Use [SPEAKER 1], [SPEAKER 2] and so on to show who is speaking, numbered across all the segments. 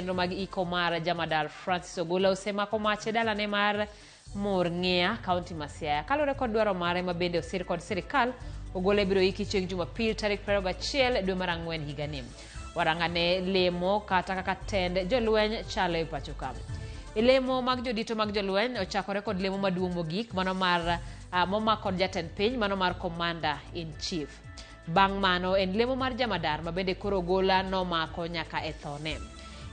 [SPEAKER 1] mag iko mar Jamadar Francis Ogola osemako mach e dalane mar Mor-Ng'ia, kaunti ma Siaya. Kaluwore kod dwaro mare ma bende osir kod sirikal, Ogola ibiro iki chieng' Jumapil tarik 21 dwe mar Ang'wen higani. Warangane lemo kata kaka tend jolweny chalo e pacho ka. Lemo mag jodito mag jolweny ochakore kod lemo maduong' mogik mano mar momako kod jatend piny mano mar Commander in Chief. Bang' mano en lemo mar Jamadar ma bende koro Ogola nomako nyaka e thone.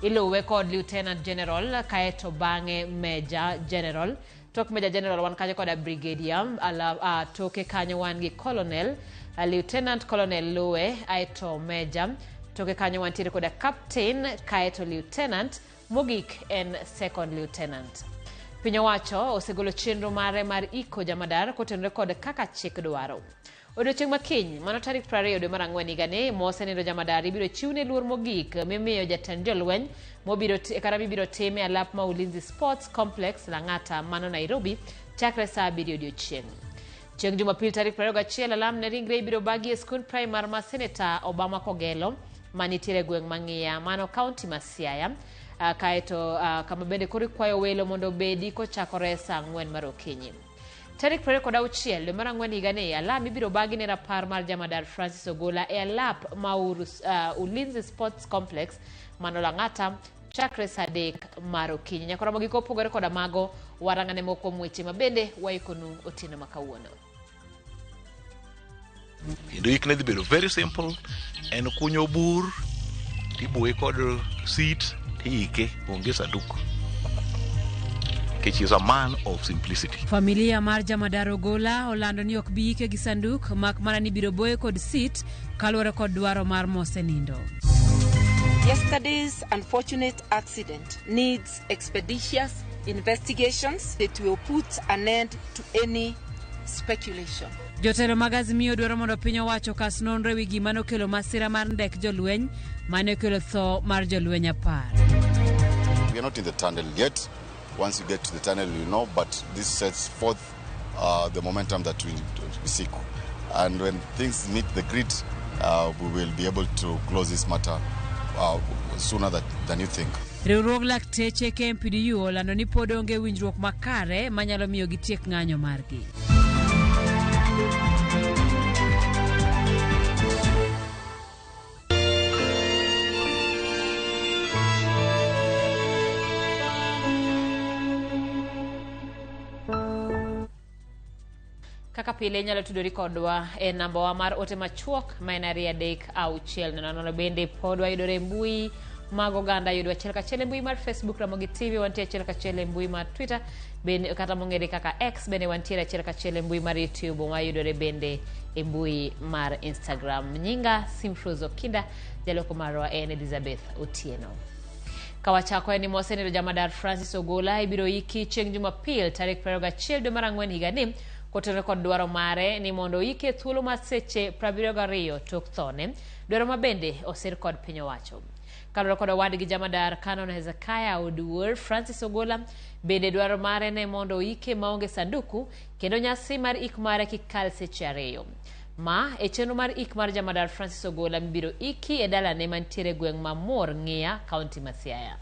[SPEAKER 1] Iluwe kod Lieutenant General kaeto bang'e Major General. Tok Major General wan kanyo kod Brigadier, toke kanyo wan gi Colonel, Lieutenant Colonel luwe, aeto Major, toke kanyo wan tiere kod Captain, kaeto Lieutenant, mogik en Second Lieutenant. Piny owacho osegolo chenro mare mar iko Jamadar kotenore kod kaka chik dwaro. Odiochieng' makiny, mano tarik 20 dwe mar Ang'wen higani, mosenindo Jamadar ibiro chiwne luor mogik mimiyo jatend jolweny mibiro time alap ma Ulinzi Sports Complex Lang'ata mano Nairobi chakre saa 7 odiochieng'. Chieng' Jumapil tarik 21 alam ne ringre ibiro bagi e skund primar ma Senator Obama Kogelo manitiere gweng' ma Ng'ia mano kaunti ma Siaya. Kaeto kama bende koro ikwayo welo mondo bedi kochakore saa 4 mar okinyi. Tarik 26 dwe mar Ang'wen higani, alam ibiro bagi ne rapar mar Jamadar Francis Ogola e alap ma Ulinzi Sports Complex mano Lang'ata chakre saa 3 mar okinyi. Nyakora mogik opogore kod mago, warangane moko mweche ma bende waikonu otieno ma kawuono.
[SPEAKER 2] Kendo ikne dhi bedo very simple, en kunyo bur tibuoye kod seat tiike onge sanduku. He is a man of simplicity.
[SPEAKER 1] Familia mar Jamadar Ogola olando ni ok bi ike gi sanduk mak mana ni biro boye kod sit kaluwore kod dwaro mar mosenindo.
[SPEAKER 3] Yesterday's unfortunate accident needs expeditious investigations that will put an end to any speculation.
[SPEAKER 1] Jotelo mag Azimio dwaro mondo piny owacho kas nonro wi gima nokelo masira mar ndek jolweny mane okelo tho mar jolweny 10.
[SPEAKER 4] We are not in the tunnel yet. Once you get to the tunnel, you know, but this sets forth the momentum that we seek. And when things meet the grid, we will be able to close this matter sooner than you think.
[SPEAKER 1] Riwruok lakteche KMPDU olando ni pod onge winjruok makare manyalo miyo gitiek ng'anyo margi. Kaka pile nyalo tudori kodwa e namba wa mar ote machuok ma en 336 nono bende pod wayudore mbui mag oganda yudwa achiel kachiel mbui mar Facebook Ramogi TV, wantie achiel kachiel mbui mar Twitter bende kata mong'ere kaka X, bende wantie achiel kachiel mbui mar YouTube wayudore bende e mbui mar Instagram. Nyinga Simfruzo Kinda, jaloko marwa en Elizabeth Otieno. Kawachako ni mosenindo Jamadar Francis Ogola ibiro iki chieng' Jumapil tarik 21 dwe mar Ang'wen higani kotenore kod dwaro mare ni mondo ike thuolo mar seche 72 tok thone, dwaro ma bende osir kod piny owacho. Kaluwore kod wadgi Jamadar Canon Hezekiah Oduor, Francis Ogola bende dwaro mare ne mondo ike maonge sanduku kendo nyasi mar ik mare kikal seche 2. Ma e chenro mar ik mar Jamadar Francis Ogola mibiro iki e dalane mantiere gweng' ma Mor-Ng'ia, kaunti ma Siaya.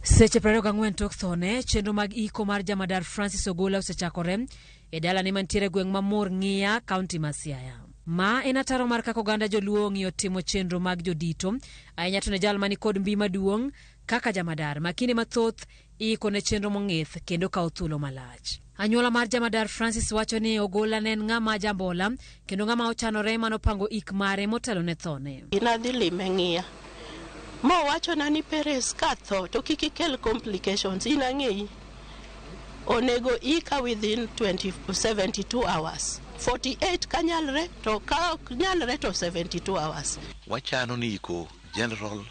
[SPEAKER 1] Seche 24 tok thone, chenro mag iko mar Jamadar Francis Ogola osechakore e dalane mantiere gweng' ma Mor-Ng'ia, kaunti ma Siaya. Ma en ataro mar kaka oganda joluo ong'iyo timo chenro mag jodito, ahinya to ne jal mani kod mbi maduong' kaka Jamadar makinde mathoth iko ne chenro mong'ith kendo kawo thuolo malach. Anyuola mar Jamadar Francis wacho ni Ogola ne en ng'ama jambola kendo ng'ama ochanore manopango ik mare motelo ne thone.
[SPEAKER 5] Inadhi lime Ng'ia. Mo wacho na ni Perez ka tho to kik kel complications inang'eyi. Onego ika within 72 hours. 48 kanyalre to ka nyalre to 72 hours.
[SPEAKER 2] Wachano ni iko General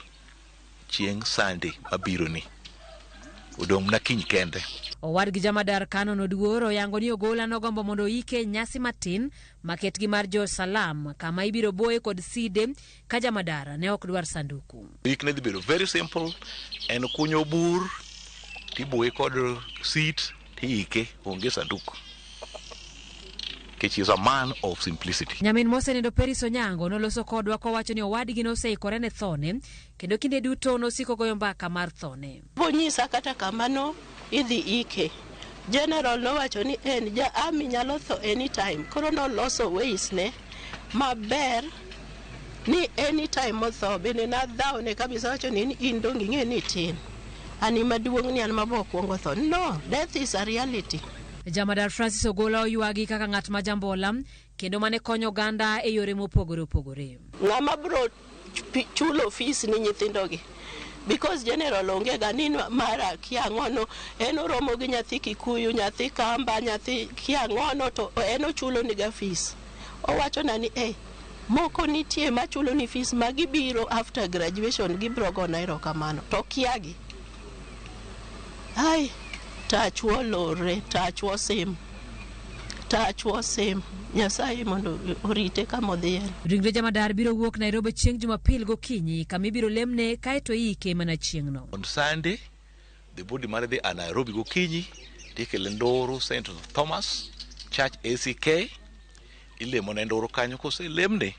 [SPEAKER 2] chieng' Sunday mabiro ni. Odong' na kiny kende.
[SPEAKER 1] Owadgi Jamadar Canon Oduor oyango ni Ogola nogombo mondo ike nyasi matin maketgi mar Jo Salam kama ibiro boye kod side ka Jamadar ne ok dwar sanduku.
[SPEAKER 2] Ikne dhi bedo very simple, en kunyo bur tibuoye kod seat tiike onge sanduku. He is a man of simplicity.
[SPEAKER 1] Nyamin mosenindo Peris Onyango noloso kodwa kowacho ni owadgi noseikore ne thone kendo kinde duto nosiko goyo mbaka mar thone.
[SPEAKER 5] Bonyisa kata kamano idhi ike. General nowacho ni en ja army nyalo tho anytime. Koro noloso ways ne maber ni anytime motho bende na dhao ne kabisa wacho ni in dong ing'e ni tin. Ani maduong' ni an mabok kuongo tho. No, death is a reality.
[SPEAKER 1] Jamadar Francis Ogola oyuagi kaka ng'at ma jambola kendo mane konyo oganda e yore mopogore opogore.
[SPEAKER 5] Ng'ama bro chulo fees ni nyithindogi. Because general onge ga ni mara kiang'ono en oromo gi nyathi Kikuyu, nyathi Kamba, nyathi kiang'ono to en ochulo ni ga fees. Owacho na ni moko nitie machulo ni fees magibiro after graduation gibro go nairo kamano to kiagi. Ai tachwo lore, tachwo sim. Nyasaye mondo orite kama odhiye.
[SPEAKER 1] Ringre Jamadar biro wuok Nairobi chieng' Jumapil gokinyi kama ibiro lemne kaeto iike mana chieng'no.
[SPEAKER 2] On Sunday, the body mare dhi a Nairobi gokinyi tikele Ndoro St. Thomas Church ACK ilemo ne Ndoro kanyo kose lemne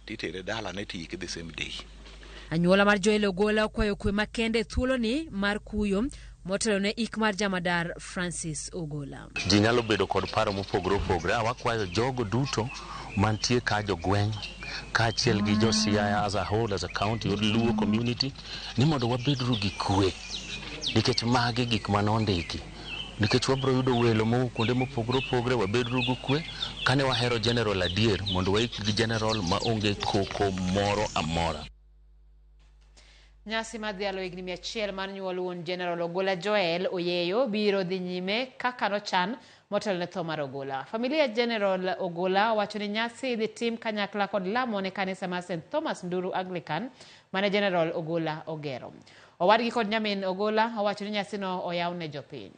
[SPEAKER 2] titere dala ne tiike the same day.
[SPEAKER 1] Anyuola mar Joel Ogola okwayo kwe makende thuolo ni mar kuyo motelo ne ik mar Jamadar Francis Ogola.
[SPEAKER 6] Ji nyalo bedo kod paro mopogore opogore. Wakwayo jogo duto mantie ka jogweng' kaachiel gi jo Siaya as a whole, as a county or Luo community ni mondo wabedru gi kwe nikech magi gik manondiki. Nikech wabro yudo welo mo kuonde mopogore opogore, wabedru gi kwe kane wahero general adier mondo waik gi general ma onge koko moro amora.
[SPEAKER 1] Nyasi madhialo higni 100 mar nyuol wuon General Ogola Joel Oyeyo biro dhi nyime kaka nochan motelo ne tho mar Ogola. Familia General Ogola wacho ni nyasi dhi tim kanyakla kod lamo ne kanisa mar St. Thomas Nduru Anglican mane General Ogola ogero. Owadgi kod nyamin Ogola owacho ni nyasi no oyaw ne jopiny.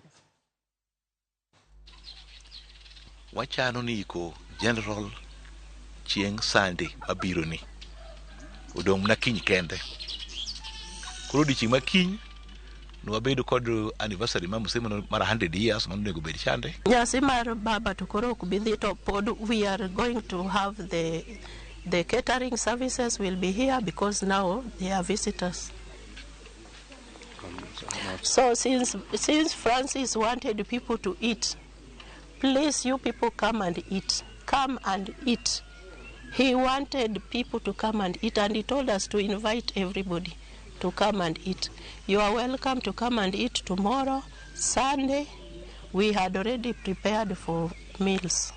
[SPEAKER 2] Wachano ni iko General chieng' Sunday mabiro ni. Odong' na kiny kende. Koro dichieng' ma kiny nwabedo kod anniversary ma musemo mar 100 years man nego bed chande.
[SPEAKER 5] Nyasi mar baba to koro kubidhi to pod we are going to have the catering services will be here because now they are visitors. So since Francis wanted people to eat, please you people come and eat. Come and eat. He wanted people to come and eat and he told us to invite everybody to come and eat. You are welcome to come and eat tomorrow, Sunday. We had already prepared for meals.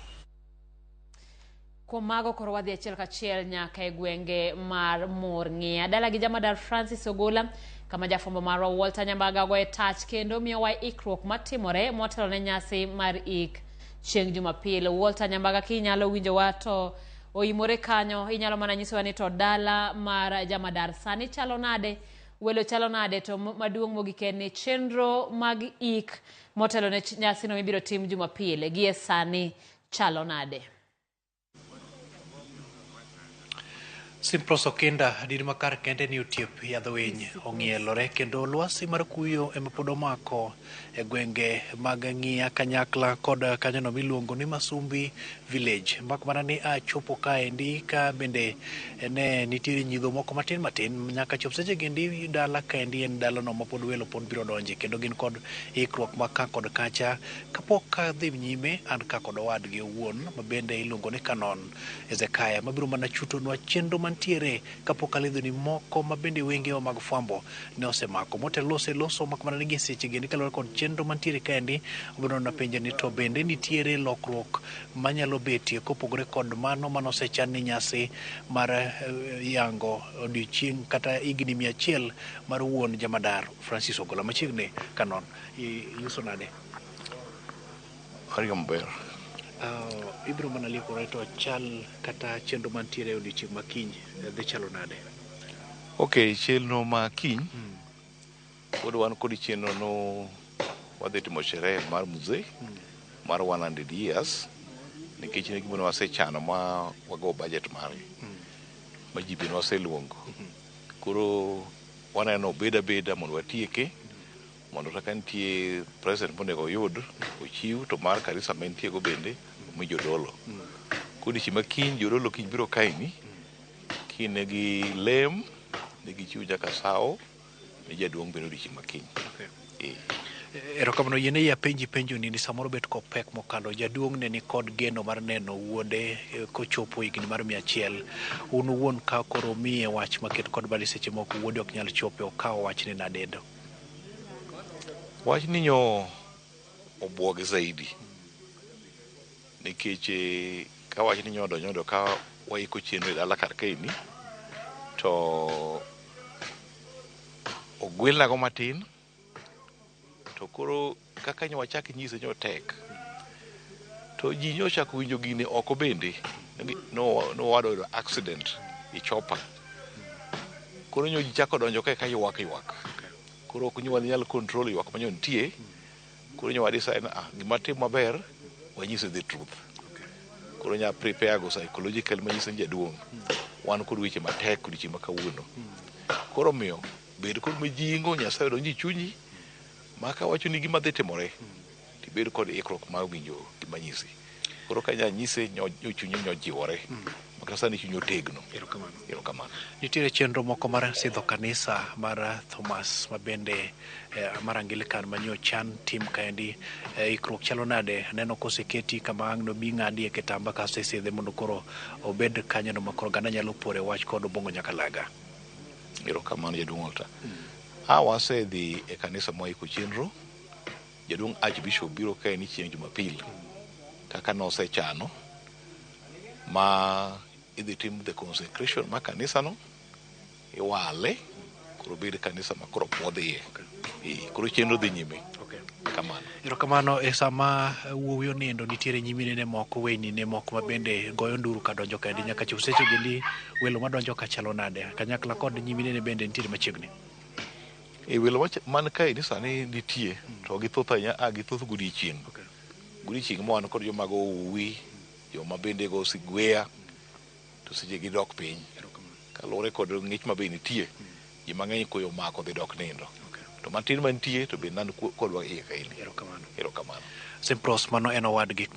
[SPEAKER 1] Komago koro wadhi achiel kachiel nyaka e gwenge mar Murng'ia. Dala gi Jamadar Francis Ogola kama jafwambo marwa Walter Nyambaga goye tach kendo miyowa ikruok matimore motelo ne nyasi mar ik chieng' Jumapil. Walter Nyambaga kinyalo winjo wato oimore kanyo inyalo mana nyisowa ni to dala mar Jamadar sani chalo nade, welo chalo nade, to maduong' mogik en ni chenro mag ik motelo ne nyasi no ibiro tim Jumapil gie sani chalo nade.
[SPEAKER 7] Simpros Okinda dir makar kende ni utiep yadho winy ong'ielore kendo lwasi mar kuyo ema pod omako e gwenge mag Ng'ia kanyakla kod kanyono miluongo ni Masumbi Village. Mak mana ni achopo kaendi ka bende ne nitiere nyidho moko matin nyaka chop seche gendi dala kaendi en dalano ma pod welo pod biro donje kendo gin kod ikruok ma ka kod kacha kapok ka dhi nyime an ka kod owadgi owuon ma bende iluongo ni Canon Ezekiah mabiro mana chutonwa chenro mantiere kapok alidho ni moko ma bende wenge mag fwambo ne osemako motelo oseloso mak mana ni seche gendi kalore kod chenro mantiere kaendi obiro na penje ni to bende nitiere lokruok manyalo betie kopogore kod mano manosechan ni nyasi mar yango odiochieng' kata higni 100 mar wuon Jamadar Francis Ogola machiegni Canon yuso nade?
[SPEAKER 2] Ariyo maber.
[SPEAKER 7] Ibiro mana liekore to chal kata chenro mantiere odiochieng' makiny dhi chalo nade?
[SPEAKER 2] Okay, chenro ma kiny pod wan kod chenro no wadhi timo sherehe mar muzee mar 100 years nikech ne gimono wasechano ma wago budget mare ma ji bende waseluongo. Koro waneno beda mondo watieke mondo kaka nitie present monego oyud ochiw to mar kanisa ma nitie go bende mi jodolo kodiochieng' ma kiny jodolo kiny biro kaini kine gi lem ne gi chiwo nyaka sawo ne jaduong' bende odiochieng' ma kiny.
[SPEAKER 7] Erokamano, yiene ya penjo ni samoro bet kopek mokalo jaduong' ne ni kod geno mar neno wuode kochopo higni mar 100. Un wuon ka koro miye wach maket kod badi seche moko wuode ok nyal chope, okawo wach ni nadedo.
[SPEAKER 2] Wach ni nyo obwoge zaidi nikech ka wach ni nyo donjo ka waiko chenro e dala kar kaini to ogwelnago matin to koro kaka nyo wachak nyise nyo tek to ji nyochako winjo gini oko bende nowado accident e chopa koro nyo ji chako donjo ka ywak koro ok nyo nyal control ywak manyo nitie koro nyo wadisa gima tim maber wanyise the truth koro nya prepare go psychological manyise jaduong' wan kod weche matek kod chieng' makawuono koro miyo bed kod mijingo Nyasaye donji chunyi maka wacho ni gima dhi timore tibed kod ikruok mar winjo gima nyisi koro ka nyanyise nyo chunyi nyo jiwore maka sani chunyi otegno. Erokamano.
[SPEAKER 7] Nitiere chenro moko mar sidho kanisa mar Thomas mabende mar Anglican manyo chan tim kaendi ikruok chalo nade neno koseketi kama ang' no bi ng'adi e kitamba ka sesidhe mondo koro obed kanyono makoro ganda nyalo pore wach kod obongo nyaka laga.
[SPEAKER 2] Erokamano jaduong' Walter. Wasedhi e kanisa moiko chenro jaduong' Archbishop biro kae ni chieng' Jumapil kaka nosechano ma idhi tim the consecration ma kanisa no iwale koro bed kanisa ma koro puodhiye koro chenro dhi nyime. Kamano.
[SPEAKER 7] Erokamano. E sama wuowi onindo nitiere nyimine moko weynine moko ma bende goyo nduru ka donjo kaendi nyaka chop seche gili welo madonjo ka chalo nade kanyakla kod nyimine bende nitiere machiegni.
[SPEAKER 2] Welo man kae sani nitie to githoth ahinya githoth godiochieng' godiochieng' ma wan kod joma go uwi joma bende go sigweya to seche gidok piny kaluwore kod ng'ich ma be nitie ji mang'eny koyo mako dhi dok nindo to matin mantie to be nan kodwa iye kaini. Erokamano.
[SPEAKER 7] Simpros mano en owadgi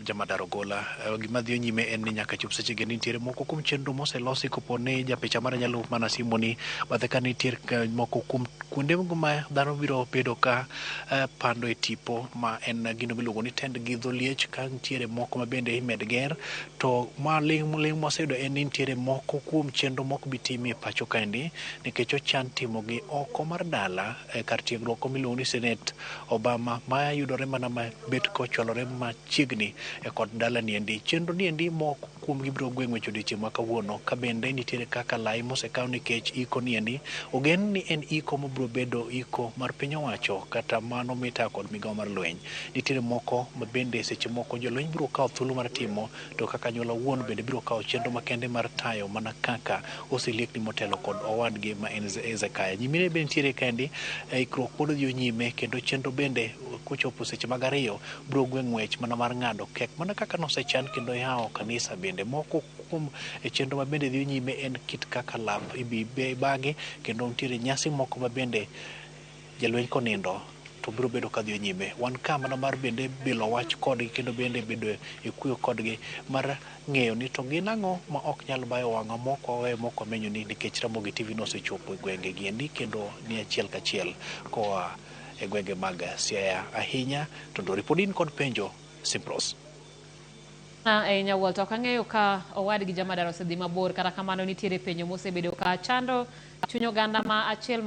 [SPEAKER 7] Jamadar Ogola. Gima dhi nyime en ni nyaka chop seche ge nitiere moko kuom chenro moselosi koponi japicha mar nyalo mana simoni bathe ka nitiere moko kuom kuonde ma dhano biro bedo ka pando e tipo ma en gino miluongo ni tend gi dholiech ka nitiere moko ma bende imed ger to ma ling' mwaseyudo en ni nitiere moko kuom chenro moko bitimi e pacho kaendi nikech ochan timogi oko mar dala kar tiegruok miluongo ni Senate Obama ma yudore mana ma bet kochwalore machiegni kod dala niendi. Chenro niendi moko kuom gibiro gweng' wecho odiochieng' ma kawuono ka bende nitiere kaka lai mosekaw nikech iko niendi ogen ni en iko mabiro bedo iko mar piny owacho kata mano mita kod migawo mar lweny. Nitiere moko ma bende seche moko jolweny biro kawo thuolo mar timo to kaka anyuola wuon bende biro kawo chenro makende mar tayo mana kaka oseliekni motelo kod owadgi ma en Ezekiah. Nyimine bende nitiere kendi ikruok pod dhi nyime kendo chenro bende kochopo seche mag ariyo biro gweng' ng'wech mana mar ng'ado kek mana kaka nosechan kendo yawo kanisa bende moko kuom chenro ma bende dhi nyime en kit kaka lap ibagi kendo nitiere nyasi moko ma bende jalweny konindo to biro bedo ka dhi nyime. Wan ka mana mar bende bilo wach kodgi kendo bende bedo e kuyo kodgi mar ng'eyo ni to gin ang'o ma ok nyal bayo wang'a moko we moko menyo ni nikech Ramogi TV nosechopo e gwenge gi endi kendo ni achiel kachiel koa e gwenge mag Siaya ahinya to ripodin kod penjo Simpros.
[SPEAKER 1] Ahinya Walter, ok ang'eyo ka owadgi Jamadar osedhi mabor kata kamano nitiere penjo mosebedo ka chando chuny oganda ma achiel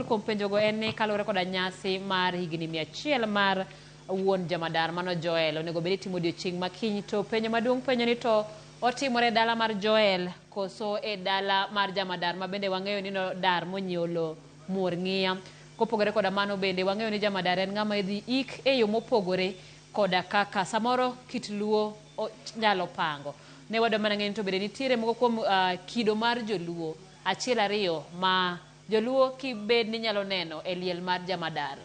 [SPEAKER 1] kuom penjogo en ni kaluwore koda nyasi mar higni 100 mar wuon Jamadar mano Joel onego bed timo odiochieng' makiny to penjo maduong' penjo ni to otimore e dala mar Joel koso e dala mar Jamadar ma bende wang'eyo ni no dar monyiewo lo muor ng'iya. Kopogore koda mano bende wang'eyo ni Jamadar en ng'ama idhi ik e yo mopogore koda kaka samoro kit luo nyalo pango. Ne wadwa mana ng'eni to bende nitiere moko kuom kido mar joluo achiel ariyo ma joluo kibed ni nyalo neno e liel mar Jamadar.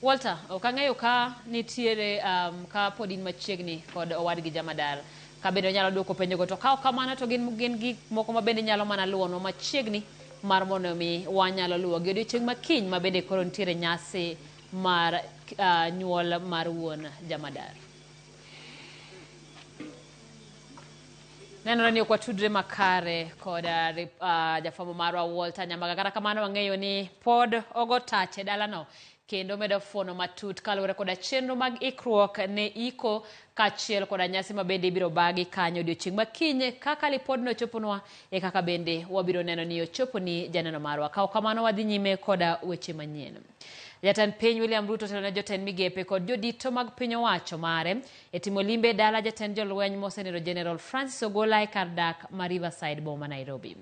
[SPEAKER 1] Walter, ok ang'eyo ka nitiere ka podin machiegni kod owadgi Jamadar ka bende nyalo duoko penjogo to ka ok kamano to gin gik moko ma bende nyalo mana luonwa machiegni mar mondo mi wanyalo luwo gi odiochieng' makiny ma bende koro nitiere nyasi mar nyuol mar wuon Jamadar. Nenore ni ok watudre makare kod jafwambo marwa Walter Nyambaga. Kata kamano wang'eyo ni pod ogo tach e dalano kendo medo fuono matut kaluwore koda chenro mag ikruok ne iko kaachiel koda nyasi ma bende ibiro bagi kanyo odiochieng' makiny. Kaka lipodno choponwa e kaka bende wabiro neno ni ochopo ni janeno marwa. Kaw kamano wadhi nyime koda weche manyien. Jatend piny William Ruto telone jotend migepe kod jodito mag piny owacho mare e timo limbe dala jatend jolweny mosenero General Francis Ogola e kar dak ma Riverside boma Nairobi.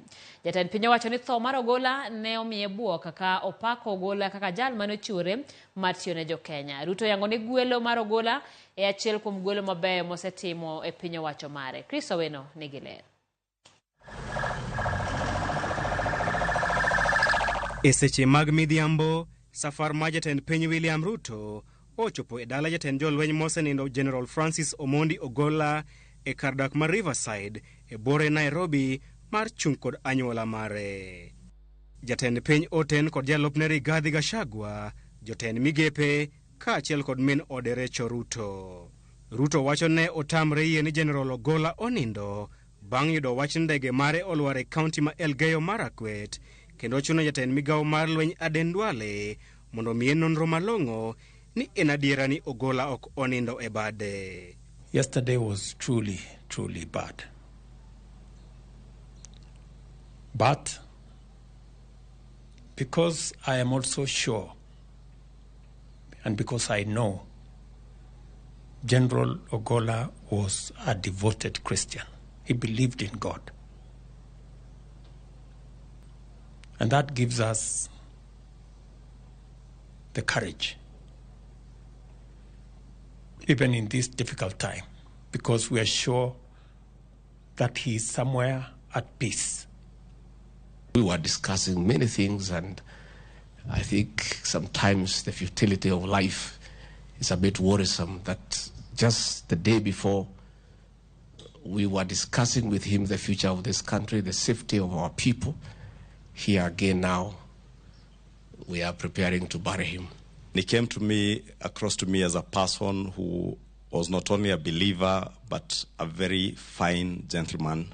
[SPEAKER 1] Jatend piny owacho ni tho mar Ogola ne omiye buok kaka opako Ogola kaka jal manochiwore mar tiyo ne jo-Kenya. Ruto yango ni gwelo mar Ogola e achiel kuom gwelo mabeyo mosetimo e piny owacho mare. Chris Oweno nigi ler.
[SPEAKER 8] E seche mag midhiambo, safar ma jatend piny William Ruto ochopo e dala jatend jolweny mosenindo General Francis Omondi Ogola e kar dak mar Riverside e bore Nairobi mar chung' kod anyuola mare. Jatend piny oten kod jalupne Rigathi Gachagua, jotend migepe kaachiel kod min ode Rachel Ruto. Ruto wacho ne otamre yie ni General Ogola onindo bang' yudo wach ndege mare olwar e kaunti ma Elgeyo Marakwet, kendo chuno jatend migawo mar lweny Aden Duale mondo miye nonro malong'o ni en adiera ni Ogola ok onindo e bade.
[SPEAKER 9] Yesterday was truly bad. But because I am also sure and because I know General Ogola was a devoted Christian. He believed in God. And that gives us the courage, even in this difficult time, because we are sure that he is somewhere at peace.
[SPEAKER 10] We were discussing many things, and I think sometimes the futility of life is a bit worrisome. That just the day before, we were discussing with him the future of this country, the safety of our people. Here again now, we are preparing to bury him.
[SPEAKER 11] He came to me, across to me as a person who was not only a believer, but a very fine gentleman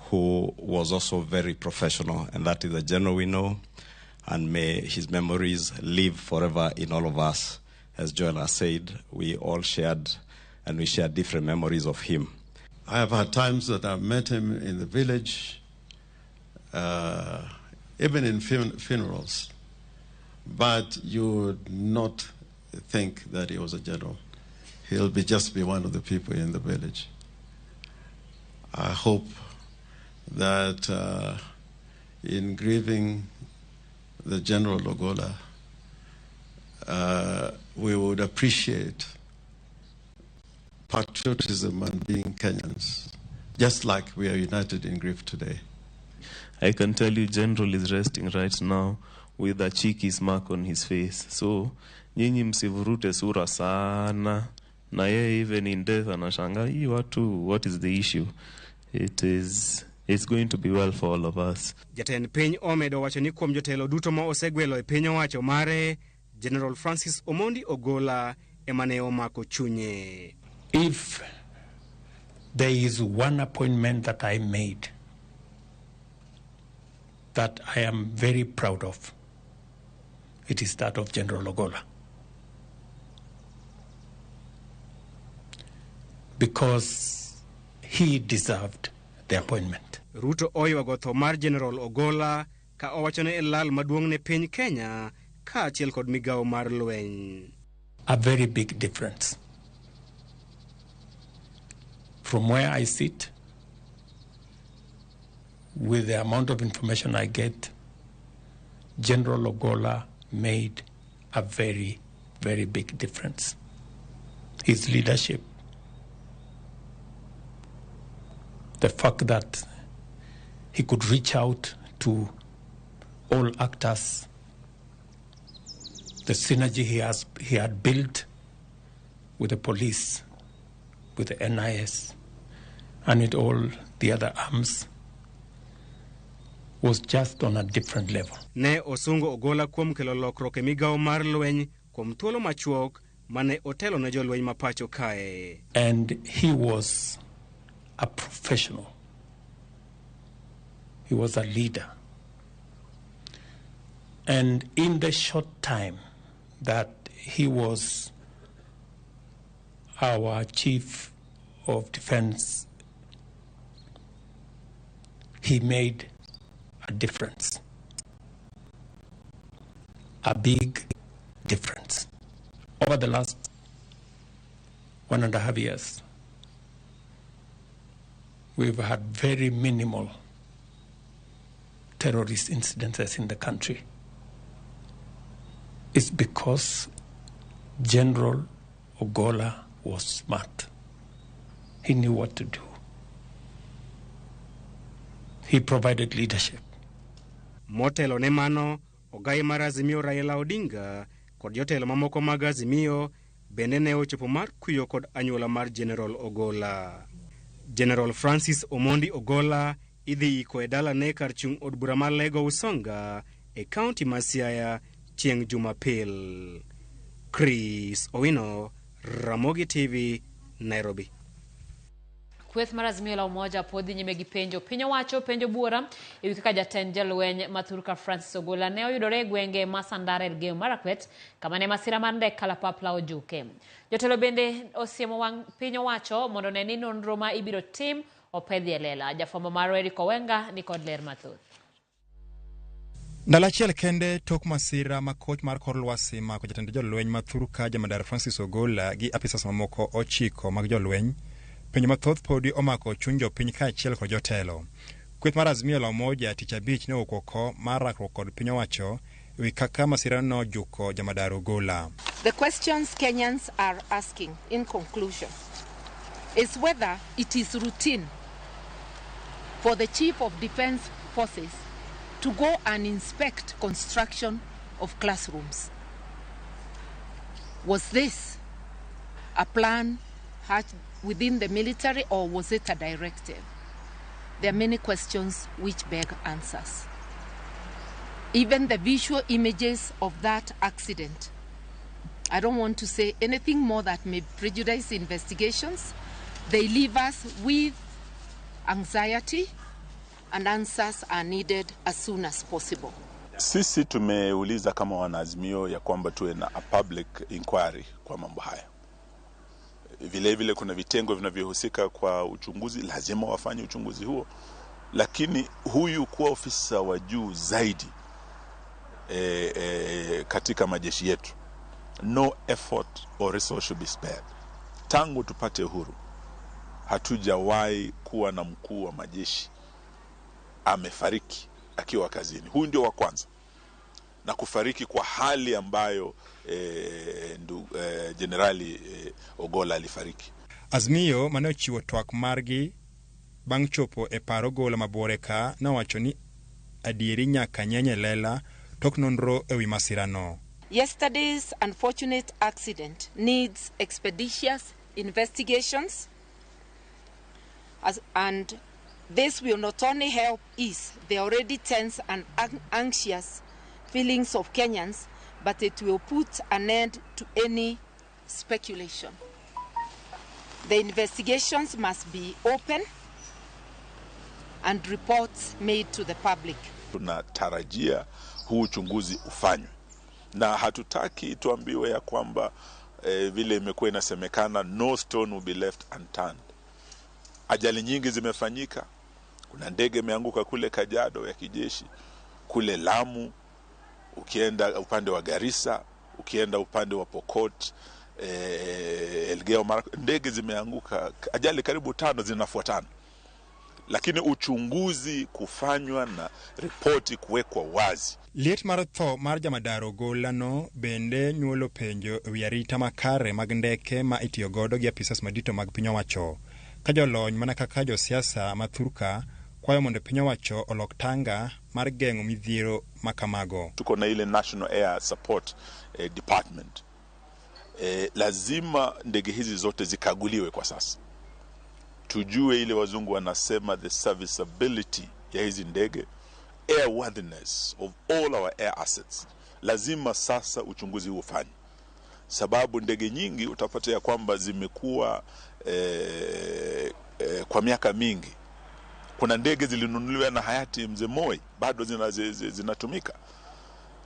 [SPEAKER 11] who was also very professional. And that is a general we know. And may his memories live forever in all of us. As Joel has said, we all shared and we share different memories of him.
[SPEAKER 12] I have had times that I've met him in the village, even in funerals, but you would not think that he was a general. He'll just be one of the people in the village. I hope that in grieving the General Ogola, we would appreciate patriotism and being Kenyans, just like we are united in grief today.
[SPEAKER 13] I can tell you General is resting right now with a cheeky smirk on his face. So, nyinyi msivurute sura sana. Na yeye even in death anashanga, hii watu, what is the issue? It's going to be well for all of us.
[SPEAKER 8] Jatend piny omedo wacho ni kuom jotelo duto ma osegwelo e piny owacho mare, General Francis Omondi Ogola emane omako chunye.
[SPEAKER 9] If there is one appointment that I made that I am very proud of, it is that of General Ogola. Because he deserved the appointment.
[SPEAKER 8] Ruto oywago tho mar General Ogola ka owachone e lal maduong' ne piny Kenya ka achiel kod migawo mar lweny.
[SPEAKER 9] A very big difference. From where I sit, with the amount of information I get, General Ogola made a very, very big difference. His leadership, the fact that he could reach out to all actors, the synergy he had built with the police, with the NIS, and with all the other arms, was just on a different level.
[SPEAKER 8] Ne osungo Ogolla kuom kelo lokruok e migawo mar lweny kuom thuolo machuok mane otelo ne jolweny mapacho kae.
[SPEAKER 9] And he was a professional. He was a leader. And in the short time that he was our chief of defense, he made a difference, a big difference. Over the last 1.5 years, we've had very minimal terrorist incidences in the country. It's because General Ogolla was smart. He knew what to do. He provided leadership.
[SPEAKER 8] Motelo ne mano, ogai mar Azimio Raila Odinga kod jotelo mamoko mag Azimio bende ne ochopo mar kuyo kod anyuola mar General Ogolla. General Francis Omondi Ogolla idhi iko e dalane kar chung' od bura mar Lego Usonga e kaunti ma Siaya chieng' Jumapil. Chris Owino, Ramogi TV, Nairobi.
[SPEAKER 1] Kweth mar Azimio la Umoja podhi nyime gi penjo. Piny owacho penjo buora e wi kaka jatend jolweny Mathurka Francis Ogolla ne oyudore e gwenge ma Sandara Elgeyo Marakwet kama ne masira mar ndek kalapapla ojuke. Jotelo bende osiemo wang' piny owacho mondo ne ni nonro ma ibiro tim opedhi e lela. Jafwambo mar Eric Owenga ni kod ler mathoth.
[SPEAKER 14] Ndalo achiel kende tok masira ma koch mar kor lwasi mako jatend jolweny Mathurka Jamadar Francis Ogolla gi apisas mamoko 9 mag jolweny, penjo mathoth podi omako chuny jopiny kaachiel kod jotelo. Kweth mar Azimio la Umoja tich abich ne okoko mar rakruok kod piny owacho e wi kaka masira no juko Jamadar Ogolla.
[SPEAKER 3] The questions Kenyans are asking, in conclusion, is whether it is routine for the Chief of Defense Forces to go and inspect construction of classrooms. Was this a plan hatched within the military, or was it a directive? There are many questions which beg answers. Even the visual images of that accident, I don't want to say anything more that may prejudice investigations. They leave us with anxiety, and answers are needed as soon as possible.
[SPEAKER 15] Sisi tumeuliza kama wanaazimio ya kwamba tuwe na a public inquiry kwa mambo haya. Vile vile kuna vitengo vinavyohusika kwa uchunguzi, lazima wafanye uchunguzi huo. Lakini huyu kuwa ofisa wa juu zaidi katika majeshi yetu, no effort or resource should be spared. Tangu tupate uhuru, hatujawahi kuwa na mkuu wa majeshi amefariki akiwa kazini. Huyu ndio wa kwanza. Na kufariki kwa hali ambayo Generali Ogolla alifariki.
[SPEAKER 14] Azimio mane ochiwo twak margi bang' chopo e paro Ogolla mabore ka na wacho ni adieri nyaka nyenye lela tok nonro e wi masirano.
[SPEAKER 3] Yesterday's unfortunate accident needs expeditious investigations, and this will not only help ease the already tense and anxious feelings of Kenyans, but it will put an end to any speculation. The investigations must be open and reports made to the public.
[SPEAKER 15] Tunatarajia huu uchunguzi ufanywe. Na hatutaki tuambiwe ya kwamba vile imekuwa inasemekana no stone will be left unturned. Ajali nyingi zimefanyika. Kuna ndege imeanguka kule Kajiado ya kijeshi, kule Lamu, ukienda upande wa Garissa, ukienda upande wa Pokot, Elgeyo Marakwet, ndege zimeanguka, ajali karibu 5 zinafuatana. Lakini uchunguzi kufanywa na ripoti kuwekwa wazi.
[SPEAKER 14] Liet mar tho mar Jamadar Ogolla no bende nyuolo penjo e wi arita makare mag ndeke ma itiyo godo gi apisas madito mag piny owacho. Ka jolony mana kaka josiasa Mathurka kwayo mondo piny owacho olok tanga mar geng'o midhiero makamago.
[SPEAKER 15] Tuko na ile National Air Support Department. Lazima ndege hizi zote zikaguliwe kwa sasa. Tujue ile wazungu wanasema the serviceability ya hizi ndege, airworthiness of all our air assets, lazima sasa uchunguzi huo ufanye, sababu ndege nyingi utapata ya kwamba zimekuwa kwa miaka mingi. Kuna ndege zilinunuliwa na hayati Mzee Moi bado zinatumika.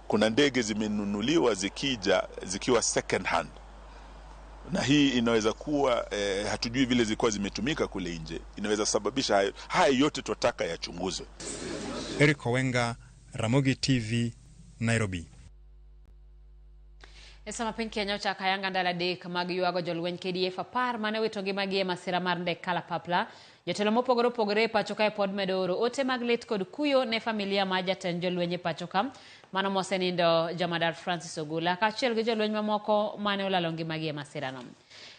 [SPEAKER 15] Kuna ndege zimenunuliwa zikiwa second hand, na hii inaweza kuwa hatujui vile zilikuwa zimetumika kule nje. Inaweza sababisha haya yote tunataka yachunguzwe.
[SPEAKER 14] Eric Owenga, Ramogi TV, Nairobi.
[SPEAKER 1] Esama piny Kenya ochako ayanga ndalo adek mag yuago jolweny KDF 10 mane wito ngimagi e masira mar ndek kalapapla. Jotelo mopogore opogore e pacho ka e pod medo oro ote mag lit kod kuyo ne familia ma jatend jolweny e pacho ka mano mosenindo Jamadar Francis Ogola kaachiel gi jolweny mamoko mane olalo ngimagi e masirano.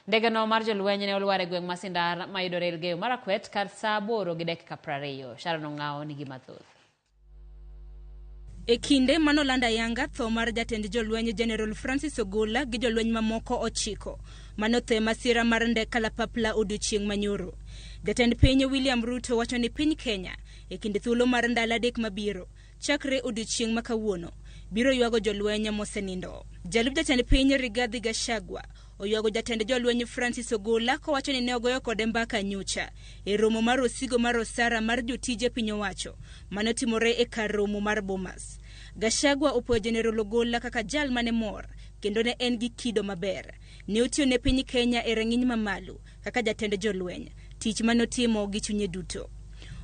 [SPEAKER 1] Ndegeno mar jolweny ne olwar e gweng' Masindar mayudore Elgeyo Marakwet kar saa 8:20. Sharon Ong'ao nigi mathoth.
[SPEAKER 16] E kinde manolanda yanga tho mar jatend jolweny General Francis Ogola gi jolweny mamoko 9 manothe masira mar ndek kalapapla odiochieng' manyoro. Jatend piny William Ruto wacho ni piny Kenya e kinde thuolo mar ndalo adek mabiro chakre odiochieng' makawuono biro yuago jolweny mosenindo. Jalup jatend piny Rigathi Gachagua oyuago jatend jolweny Francis Ogola kowacho ni ne ogoyo kode mbaka nyocha e romo mar osigo mar osara mar jotije piny owacho manotimore e kar romo mar Bomas. Gachagua opuoyo General Ogola kaka jal mane mor kendo ne en gi kido maber. Ne otiyo ne piny Kenya e rang'iny mamalo kaka jatend jolweny, tich manotimo gi chunye duto.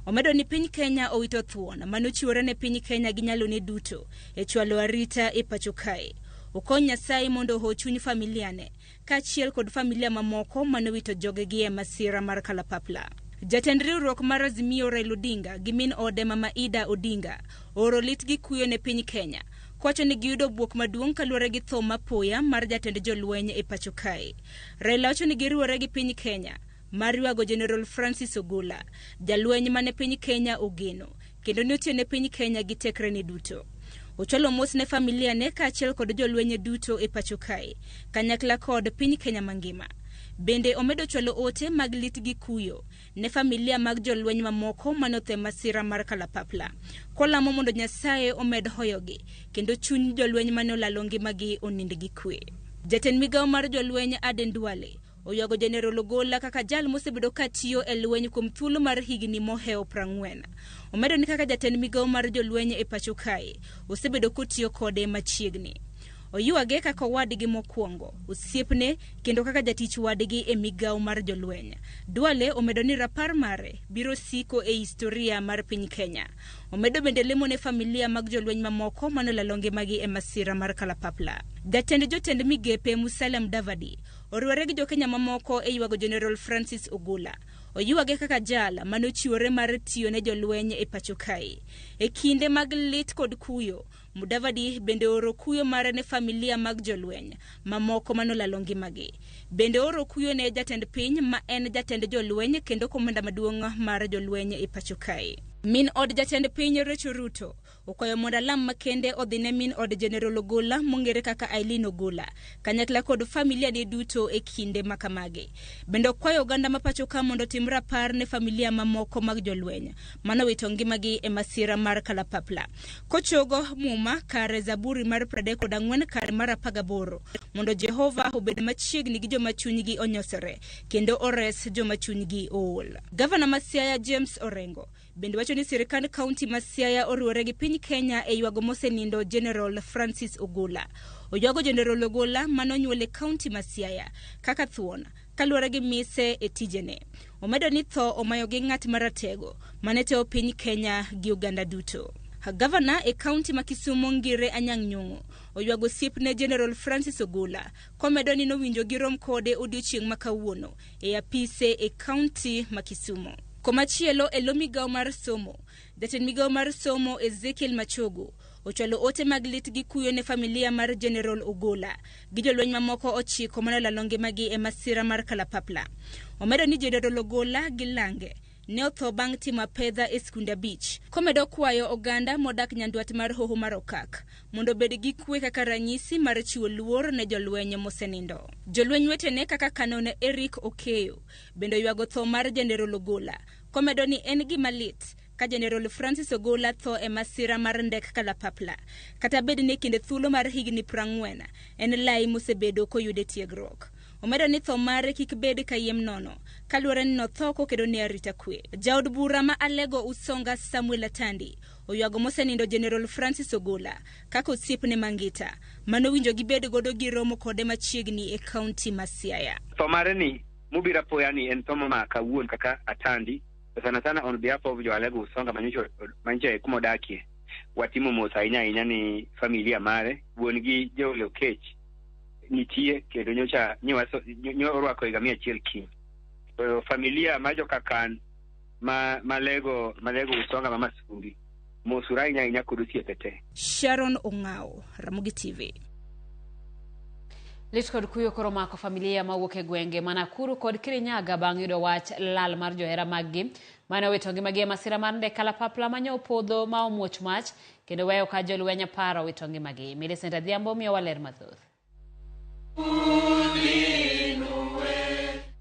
[SPEAKER 16] Omedo ni piny Kenya owito thuon manochiwore ne piny Kenya gi nyalone duto e chwalo arita e pacho kae. Okony Nyasaye mondo ho chuny familiane kaachiel kod familia mamoko manowito jogegi e masira mar kalapapla. Jatend riwruok mar Azimio Raila Odinga gi min ode Mama Ida Odinga oro lit gi kuyo ne piny Kenya kwacho ni giyudo buok maduong' kaluwore gi tho mapoya mar jatend jolweny e pacho kae. Raila wacho ni giriwore gi piny Kenya mar yuago General Francis Ogola, jalweny mane piny Kenya ogeno kendo ne otiyo ne piny Kenya gi tekrene duto. Ocholo mos ne familia ne kaachiel kod jolweny duto e pacho kae kanyakla kod piny Kenya mangima. Bende omedo chwalo ote mag lit gi kuyo ne familia mag jolweny mamoko manothe masira mar kalapapla kolamo mondo Nyasaye omed hoyogi kendo chuny jolweny mane olalo ngimagi onind gi kwe. Jatend migawo mar jolweny Aden Duale oyuago General Ogola kaka jal mosebedo katiyo e lweny kuom thuolo mar higni mohewo 40. Omedo ni kaka jatend migawo mar jolweny e pacho kae osebedo kotiyo kode machiegni. Oyuage kaka wadgi mokwongo, osiepne kendo kaka jatich wadgi e migawo mar jolweny. Duale omedo ni rapar mare biro siko e historia mar piny Kenya. Omedo bende lemo ne familia mag jolweny mamoko manolalo ngimagi e masira mar kalapapla. Jotend migepe Musalia Mudavadi oriwore gi jokenya mamoko e yuago General Francis Ogola. Oyuage kaka jal manochiwore mar tiyo ne jolweny e pacho kae. E kinde mag lit kod kuyo, Mudavadi bende oro kuyo mare ne familia mag jolweny mamoko manolalo ngimagi. Bende oro kuyo ne jatend piny ma en jatend jolweny kendo komanda maduong' mar jolweny e pacho kae. Min od jatend piny Rachel Ruto okwayo mondo alam makende odhi ne min od General Ogola mong'ere kaka Aileen Ogola kanyakla kod familia de duto e kinde makamage. Bende okwayo oganda mapacho ka mondo tim rapar ne familia mamoko mag jolweny manowito ngimagi e masira mar kalapapla. Kochogo muma kare Zaburi mar 34 kare mar 18 mondo Jehova obed machiegni gi joma chunygi onyosore kendo ores joma chunygi ool. Gavana ma Siaya James Orengo bende wacho ni sirikand kaunti ma Siaya oriwore gi piny Kenya e yuago mosenindo General Francis Ogola. Oyuago General Ogola manonyuole kaunti ma Siaya kaka thuon kaluwore gi mise e tijene. Omedo ni tho omayo gi ng'at maratego maneteo piny Kenya gi Uganda duto. Gavana e kaunti ma Kisumu Ngire Anyang' Nyong'o oyuago siepne General Francis Ogola komedo ni nowinjo gi rom kode odiochieng' makawuono e apise e kaunti ma Kisumu. Komachielo e lo migawo mar somo, jatend migawo mar somo Ezekiel Machogo ochwalo ote mag lit gi kuyo ne familia mar General Ogola gi jolweny mamoko 9 manolalo ngimagi e masira mar kalapapla. Omedo ni General Ogola gi Lange ne otho bang' timo pedha e Skunda Beach. Komedo kwayo oganda modak nyandwat mar Hoho mar Okak mondo bed gi kwe kaka ranyisi mar chiwo luor ne jolweny mosenindo. Jolweny wetene kaka Kanone Eric Okeyo bende yuago tho mar General Ogola komedo ni en gima lit ka General Francis Ogola tho e masira mar ndek kalapapla. Kata bed ni kinde thuolo mar higni 40 en lai mosebedo koyude tiegruok. Omedo ni tho mare kik bed kayiem nono kaluwore ni notho kokedo ne arita kwe. Jaod bura ma Alego Usonga Samuel Atandi oywago mosenindo General Francis Ogola kaka osiepne mangita manowinjo gibed godo gi romo kode machiegni e kaunti ma Siaya.
[SPEAKER 17] Tho mare ni mubira poyani en tho ma kawuon kaka Atandi sana on behalf of jo Alego Usonga mancho kuma odakie. Watimo mos ahinya ni familia mare wuon gi Jole Okech nitie kendo nyocha orwako higa 100 kiny. Familia majo kakan malego Usonga mama Sumbi mosurai nya kudusie tete.
[SPEAKER 16] Sharon Ongao, Ramogi TV.
[SPEAKER 1] Lit kod kuyo koro mako familia mawuok e gwenge Nakuru kod Kirinyaga bang' yudo wach lal mar johera maggi mane owito ngimagi e masira mar ndek kalapapla manyo podho ma omuoch mach kendo weyo ka jolweny 10 owito ngimagi. Millicent Adhiambo miyo waler mathoth.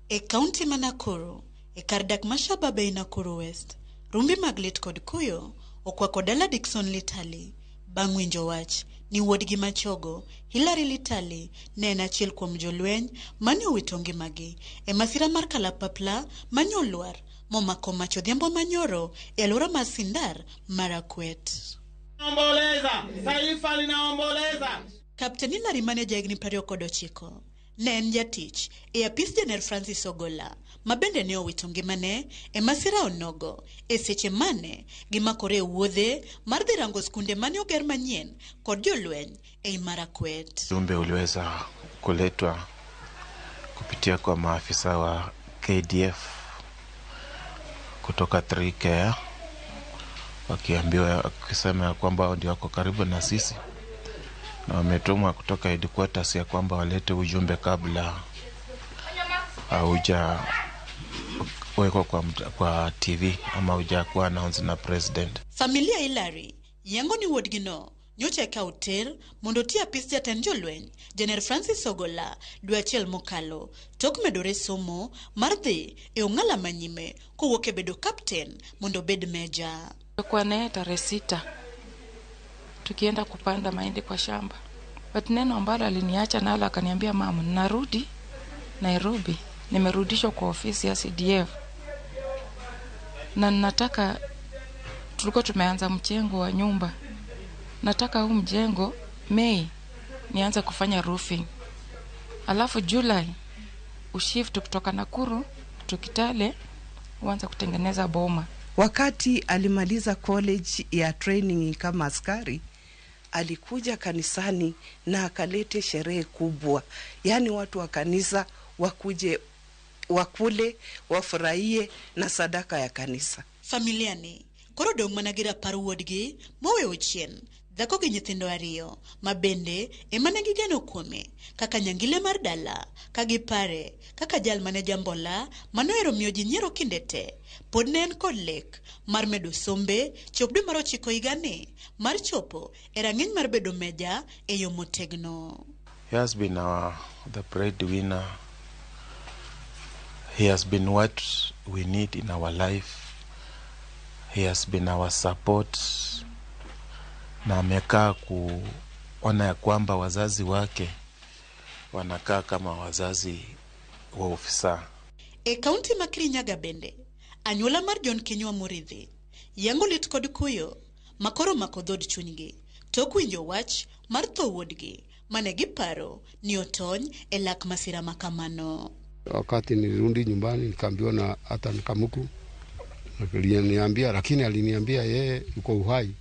[SPEAKER 18] E kaunti ma Nakuru, e kar dak Mashababa e Nakuru West, rumbi mag lit kod kuyo okwako dala Dickson Litali bang' winjo wach ni wuodgi machogo Hilary Litali ne en achiel kuom jolweny mane owito ngimagi e masira mar kalapapla mane olwar momako mach odhiambo manyoro e alwora mar Sindar, Marakwet.
[SPEAKER 19] Omboleza, taifa linaomboleza.
[SPEAKER 18] Kapten Hilary mane jahigni 29 ne en jatich e apis Jener Francis Ogola ma bende ne owito ngimane e masira onogo e seche mane gimakore wuodhe mar dhi rango skunde mane oger manyien kod jolweny e Marakwet.
[SPEAKER 20] Ujumbe uliweza kuletwa kupitia kwa maafisa wa KDF kutoka 3Care wakiambiwa kusema kwamba ndio wako karibu na sisi na wametumwa kutoka headquarters ya kwamba walete ujumbe kabla hauja weko kwa TV ama hauja kuwa announced na president.
[SPEAKER 18] Familia Hilary yango ni wuodgino nyocha ka hotel mondo tia apis jatend jolweny Jener Francis Ogola dwachiel mokalo tok medore somo mar dhi e ong'ala manyime kowuok e bedo captain mondo bed meja.
[SPEAKER 21] Kwa naye tarehe 6 tukienda kupanda mahindi kwa shamba, but neno ambalo aliniacha nalo akaniambia, mama, narudi Nairobi, nimerudishwa kwa ofisi ya CDF na nataka, tulikuwa tumeanza mjengo wa nyumba, nataka huu mjengo Mei nianze kufanya roofing, alafu July ushift kutoka Nakuru tukitale uanze kutengeneza boma.
[SPEAKER 22] Wakati alimaliza college ya training kama askari, alikuja kanisani na akalete sherehe kubwa. Yani watu wa kanisa wakuje, wakule, wafurahie na sadaka ya kanisa.
[SPEAKER 18] Familia ni koro dong managira par wuodgi mowe ochien dhako gi nyithindo 2 mabende emane gigeno kuome kaka nyangile mar dala kagipare kaka jal mane jambola manoero miyo ji nyiero kinde te pod ne en kod lek mar medo sombe chop dwe mar 9 higani mar chopo e rang'iny mar bedo meja e yo motegno.
[SPEAKER 20] He has been the breadwinner. He has been what we need in our life. He has been our support. Na amekaa kuona ya kwamba wazazi wake wanakaa kama wazazi wa ofisa.
[SPEAKER 18] E kaunti ma Kirinyaga bende, anyuola mar John Kinyua Muridhi yango lit kod kuyo makoro mako dhod chunygi tok winjo wach mar tho wuodgi mane giparo ni otony e lak masira makamano.
[SPEAKER 23] Wakati nilirudi nyumbani nikaambiwa na hata Nkamuku, aliniambia, lakini aliniambia yeye yuko uhai,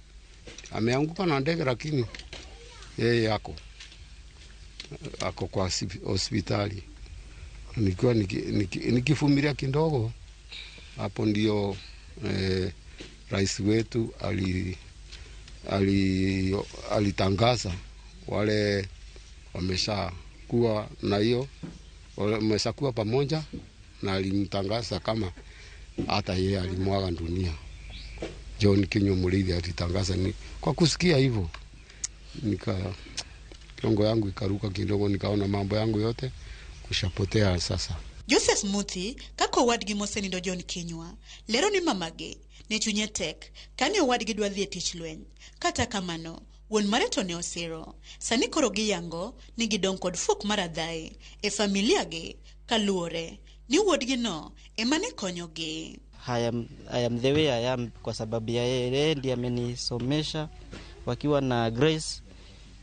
[SPEAKER 23] ameanguka na ndege, lakini yeye ako kwa hospitali. Nikiwa nikifumilia kidogo, hapo ndio rais wetu alitangaza wale wameshakuwa na hiyo, wameshakuwa pamoja, na alimtangaza kama hata yeye alimwaga dunia. John Kinyua Muridhi alitangaza. Ni kwa kusikia hivyo kiongo yangu ikaruka kidogo, nikaona mambo yangu yote kushapotea sasa.
[SPEAKER 18] Joseph Muthi kako wadgi mosenindo John Kinyua lero ni mamage ne chunye tek kane owadgi dwa dhi e tich lweny. Kata kamano, wuon mare to ne osiro. Sani koro giyango ni gidong kod fuok mar adhai e familia gi kaluore ni wuodgi no ema ne konyogi.
[SPEAKER 4] I am the way I am kwa sababu ya yeye ndiye amenisomesha wakiwa na Grace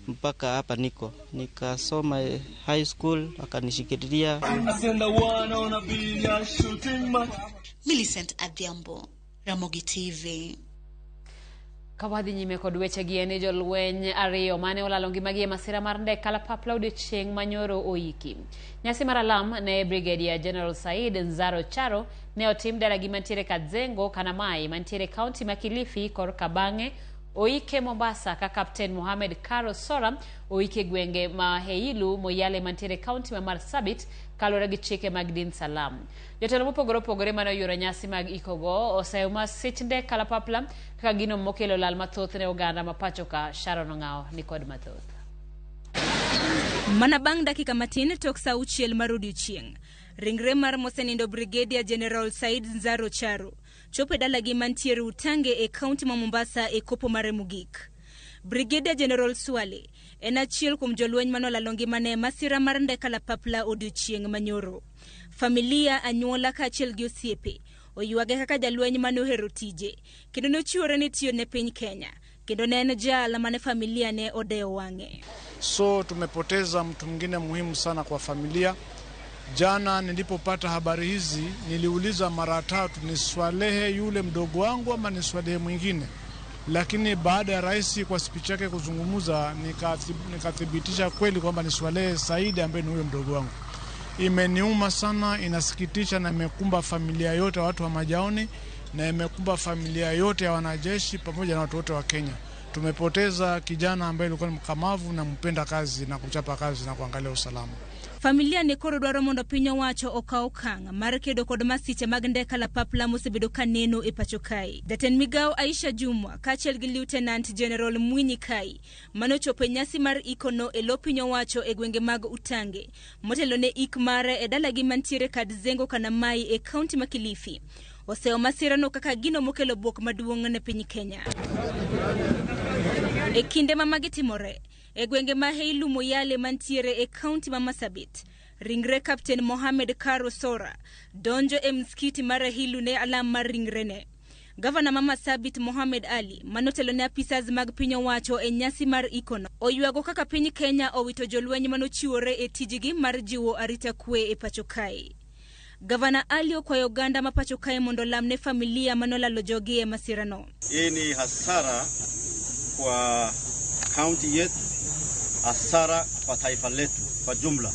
[SPEAKER 4] mpaka hapa nikasoma high school akanishikilia.
[SPEAKER 18] Millicent Adhiambo, Ramogi TV.
[SPEAKER 1] Kawadhi nyime kod weche gi ene jolweny ariyo mane olalo ngimagi e masira mar ndek kalapapla odiochieng' manyoro oiki. Nyasi mar alam ne Brigadier General Said Nzaro Charo ne otim dalagi mantiere Kadzengo Kanamai mantiere kaunti ma Kilifi kor Kabange oike Mombasa ka Captain Mohamed Karo Sora oike gwenge ma Heilu Moyale mantiere kaunti ma Marsabit kalore gi chike mag din salam. Jotelo mopogore opogore mane oyoro nyasi mag ikogo oseuma sich ndek kalapapla kaka gino mokelo lal mathoth ne oganda ma pacho ka. Sharon Ong'ao ni kod mathoth.
[SPEAKER 16] Mana bang' dakika matin tok saa 6 mar odiochieng', ringre mar mosenindo Brigadier General Said Nzaro Charo chopo dalagi mantiere Utange e kaunti ma Mombasa e kopo mare mogik. Brigadier General Swale en achiel kuom jolweny manolalo ngimane masira mar ndek kalapapla odiochieng' manyoro. Familia, anyuola kaachiel gi osiepe oywage kaka jalweny mane ohero tije kendo nochiwore ni tiyo ne piny Kenya kendo ne en jal mane familia ne odewo wang'e.
[SPEAKER 5] So tumepoteza mtu mwingine muhimu sana kwa familia. Jana nilipopata habari hizi niliuliza mara 3 ni Swalehe yule mdogo wangu ama ni Swalehe mwingine, lakini baada ya rais kwa speech yake kuzungumza nikathibitisha kweli kwamba ni Swalehe Said ambaye ni huyo mdogo wangu. Imeniuma sana, inasikitisha na imekumba familia yote watu wa Majaoni na imekumba familia yote ya wanajeshi pamoja na watu wote wa Kenya. Tumepoteza kijana ambaye alikuwa mkamavu na mpenda kazi na kuchapa kazi na kuangalia usalama.
[SPEAKER 16] Familia ne koro dwaro mondo piny owacho okaw okang' mar kedo kod masiche mag ndek kalapapla mosebedo ka neno e pacho kae. Jatend migao Aisha Jumwa kaachiel gi Lieutenant General Mwinyi Kai manochopo e nyasi mar ikono e lo piny owacho e gwenge mag Utange motelo ne ik mare e dalagi mantiere Kadzengo Kanamai e kaunti ma Kilifi. Oseo masirano kaka gino mokelo buok maduong' ne piny Kenya. E kinde ma magi timore e gwenge ma Heilu Moyale mantiere e kaunti ma Marsabit, ringre Captain Mohamed Karo Sora donjo e msikiti mar Heilu ne alam mar ringrene. Gavana ma Marsabit Mohamed Ali manotelo ne apisas mag piny owacho e nyasi mar ikono oywago kaka piny Kenya owito jolweny manochiwore e tijigi mar jiwo arita kwe e pacho kae. Gavana Ali okwayo oganda ma pacho kae mondo lamne familia manolalo jogi e masirano.
[SPEAKER 6] Hii ni hasara kwa kaunti yetu, hasara kwa taifa letu kwa jumla,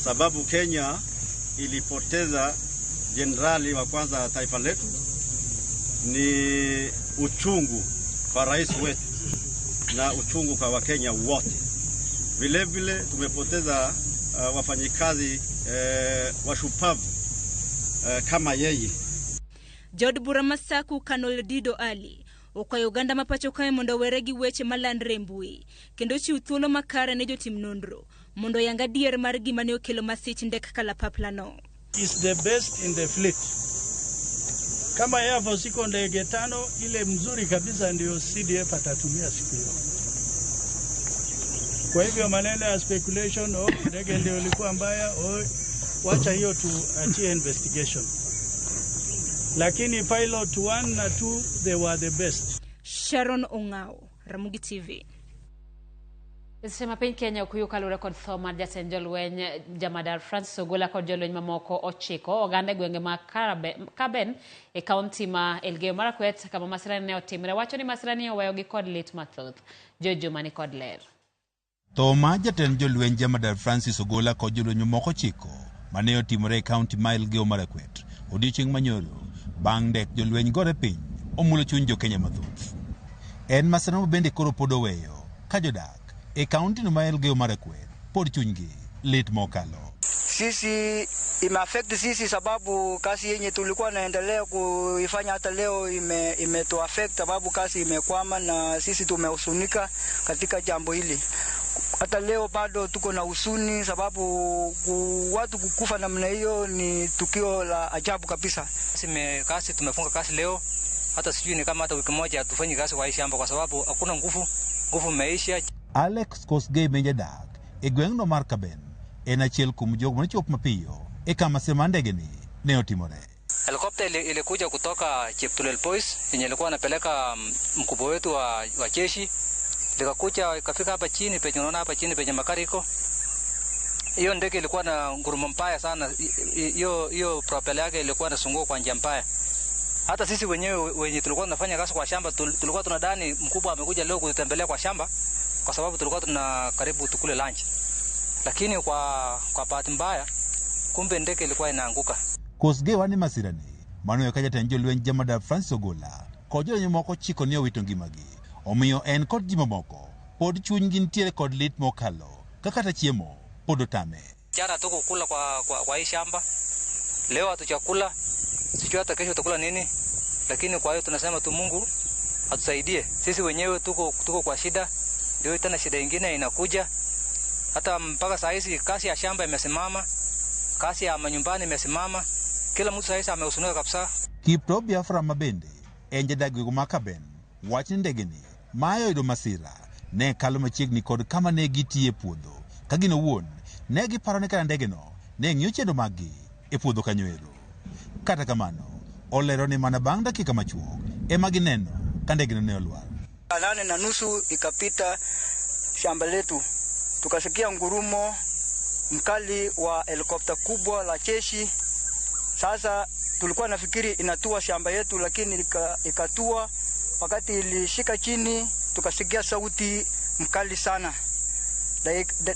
[SPEAKER 6] sababu Kenya ilipoteza jenerali wa kwanza taifa letu. Ni uchungu kwa rais wetu na uchungu kwa Wakenya wote. Vile vile tumepoteza wafanyikazi washupavu kama yeye.
[SPEAKER 16] Jod Bura Masaku Kanol Dido Ali okwayo oganda mapacho kae mondo weregi weche malandre mbui kendo chiw thuolo makare ne jotim nonro mondo yanga dier mar gima ne okelo masich ndek kalapapla no.
[SPEAKER 24] Is the best in the fleet. Kama Air Force iko ndege 5 ile mzuri kabisa ndio CDF atatumia siku hiyo. Kwa hivyo maneno ya speculation ndege ndio ilikuwa mbaya wacha hiyo tuachie investigation. Lakini pilot 1 na 2 they were the best.
[SPEAKER 16] Sharon Ong'ao, Ramogi TV.
[SPEAKER 1] Sema piny Kenya okuyo kalure kod tho mar jatend jolweny Jamadar Francis Ogola kod jolweny mamoko 9 oganda gwenge ma Kaben e kaunti ma Elgeyo Marakwet kama masirani ne otimre. Wacho ni masirani oweyogi kod lit mathoth. Jojo mani kod ler.
[SPEAKER 25] Tho mar jatend jolweny Jamadar Francis Ogola kod jolweny mamoko 9 mane otimre e kaunti ma Elgeyo Marakwet odiochieng' manyoro bang' ndek jolweny gore piny omulo chuny jo Kenya mathoth. En masirano bende koro pod oweyo ka jodak e kaunti no ma Elgeyo Marakwet pod chunygi lit mokalo.
[SPEAKER 26] Sisi imeaffect sisi sababu kazi yenye tulikuwa naendelea kuifanya hata leo imetuaffect sababu kazi imekwama na sisi tumehusunika katika jambo hili. Hata leo bado tuko na husuni sababu watu kukufa namna hiyo ni tukio la ajabu kabisa.
[SPEAKER 27] Kazi tumefunga kazi leo
[SPEAKER 2] hata sijui ni kama hata wiki moja hatufanyi kazi kwa hii shamba kwa sababu hakuna nguvu imeisha.
[SPEAKER 25] Alex Kosgei Menjadak e gweng'no mar Kaben en achiel kuom jogo machop mapiyo e kama sema ndegeni ne otimore.
[SPEAKER 2] Helikopta ilikuja kutoka Cheptulel Boys yenye ilikuwa anapeleka mkubwa wetu wa jeshi, likakuja ikafika hapa chini penye unaona hapa chini penye Makariko. Hiyo ndege ilikuwa na ngurumo mbaya sana, hiyo propeller yake ilikuwa inasungua kwa njia mbaya. Hata sisi wenyewe tulikuwa tunafanya kazi kwa shamba tulikuwa tunadhani mkubwa amekuja leo kutembelea kwa shamba kwa sababu tulikuwa tuna karibu tukule lunch. Lakini kwa bahati mbaya kumbe ndege ilikuwa inaanguka.
[SPEAKER 25] Kosgei wani masirani mano yakaja tenjo lwen Jamadar Francis Ogola kojo nyomoko chiko ni owito ngimagi. Omiyo en kod jima moko pod chunygi ntiere kod lit mokalo kaka chiemo pod otame.
[SPEAKER 2] Jana tuko kula kwa hii shamba. Leo hatuchakula. Sijui hata kesho tutakula nini. Lakini kwa hiyo tunasema tu Mungu atusaidie. Sisi wenyewe tuko kwa shida. Ndio tena shida nyingine inakuja. Hata mpaka saa hizi kazi ya shamba imesimama. Kazi ya manyumbani imesimama. Kila mtu saa hizi ameusunuka kabisa.
[SPEAKER 25] Kipto Biafra mabende enje dagwego makaben wachni ndegeni mayo ido masira ne kalo machiegni kod kama ne gitie puodho kagino wuon ne giparone kana ndegeno ne ng'iyo chendo maggi e puodho kanyoero. Kata kamano olero ni mana bang' dakika machuok ema gineno ka ndegeno ne olwar.
[SPEAKER 26] 8:30 ikapita shamba letu, tukasikia ngurumo mkali wa helikopta kubwa la jeshi. Sasa tulikuwa nafikiri inatua shamba yetu, lakini ikatua. Wakati ilishika chini tukasikia sauti mkali sana.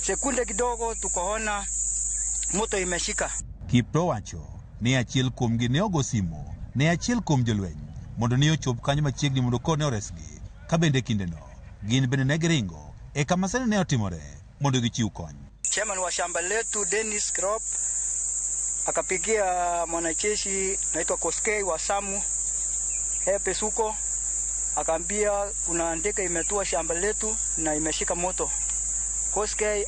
[SPEAKER 26] Sekunde kidogo tukaona moto imeshika.
[SPEAKER 25] Kipto wacho ni achiel kuom gi ne ogo simo ne achiel kuom jolweny mondo ni ochop kanyo machiegni mondo kone oresgi. Ka bende kindeno gin bende ne giringo e kama sani ne otimore mondo gichiw kony.
[SPEAKER 26] Chairman wa shamba letu Dennis Krop akapigia mwanajeshi naitwa Kosgei wa Samu Pesuko, akaambia kuna ndege imetua shamba letu na imeshika moto. Kosgei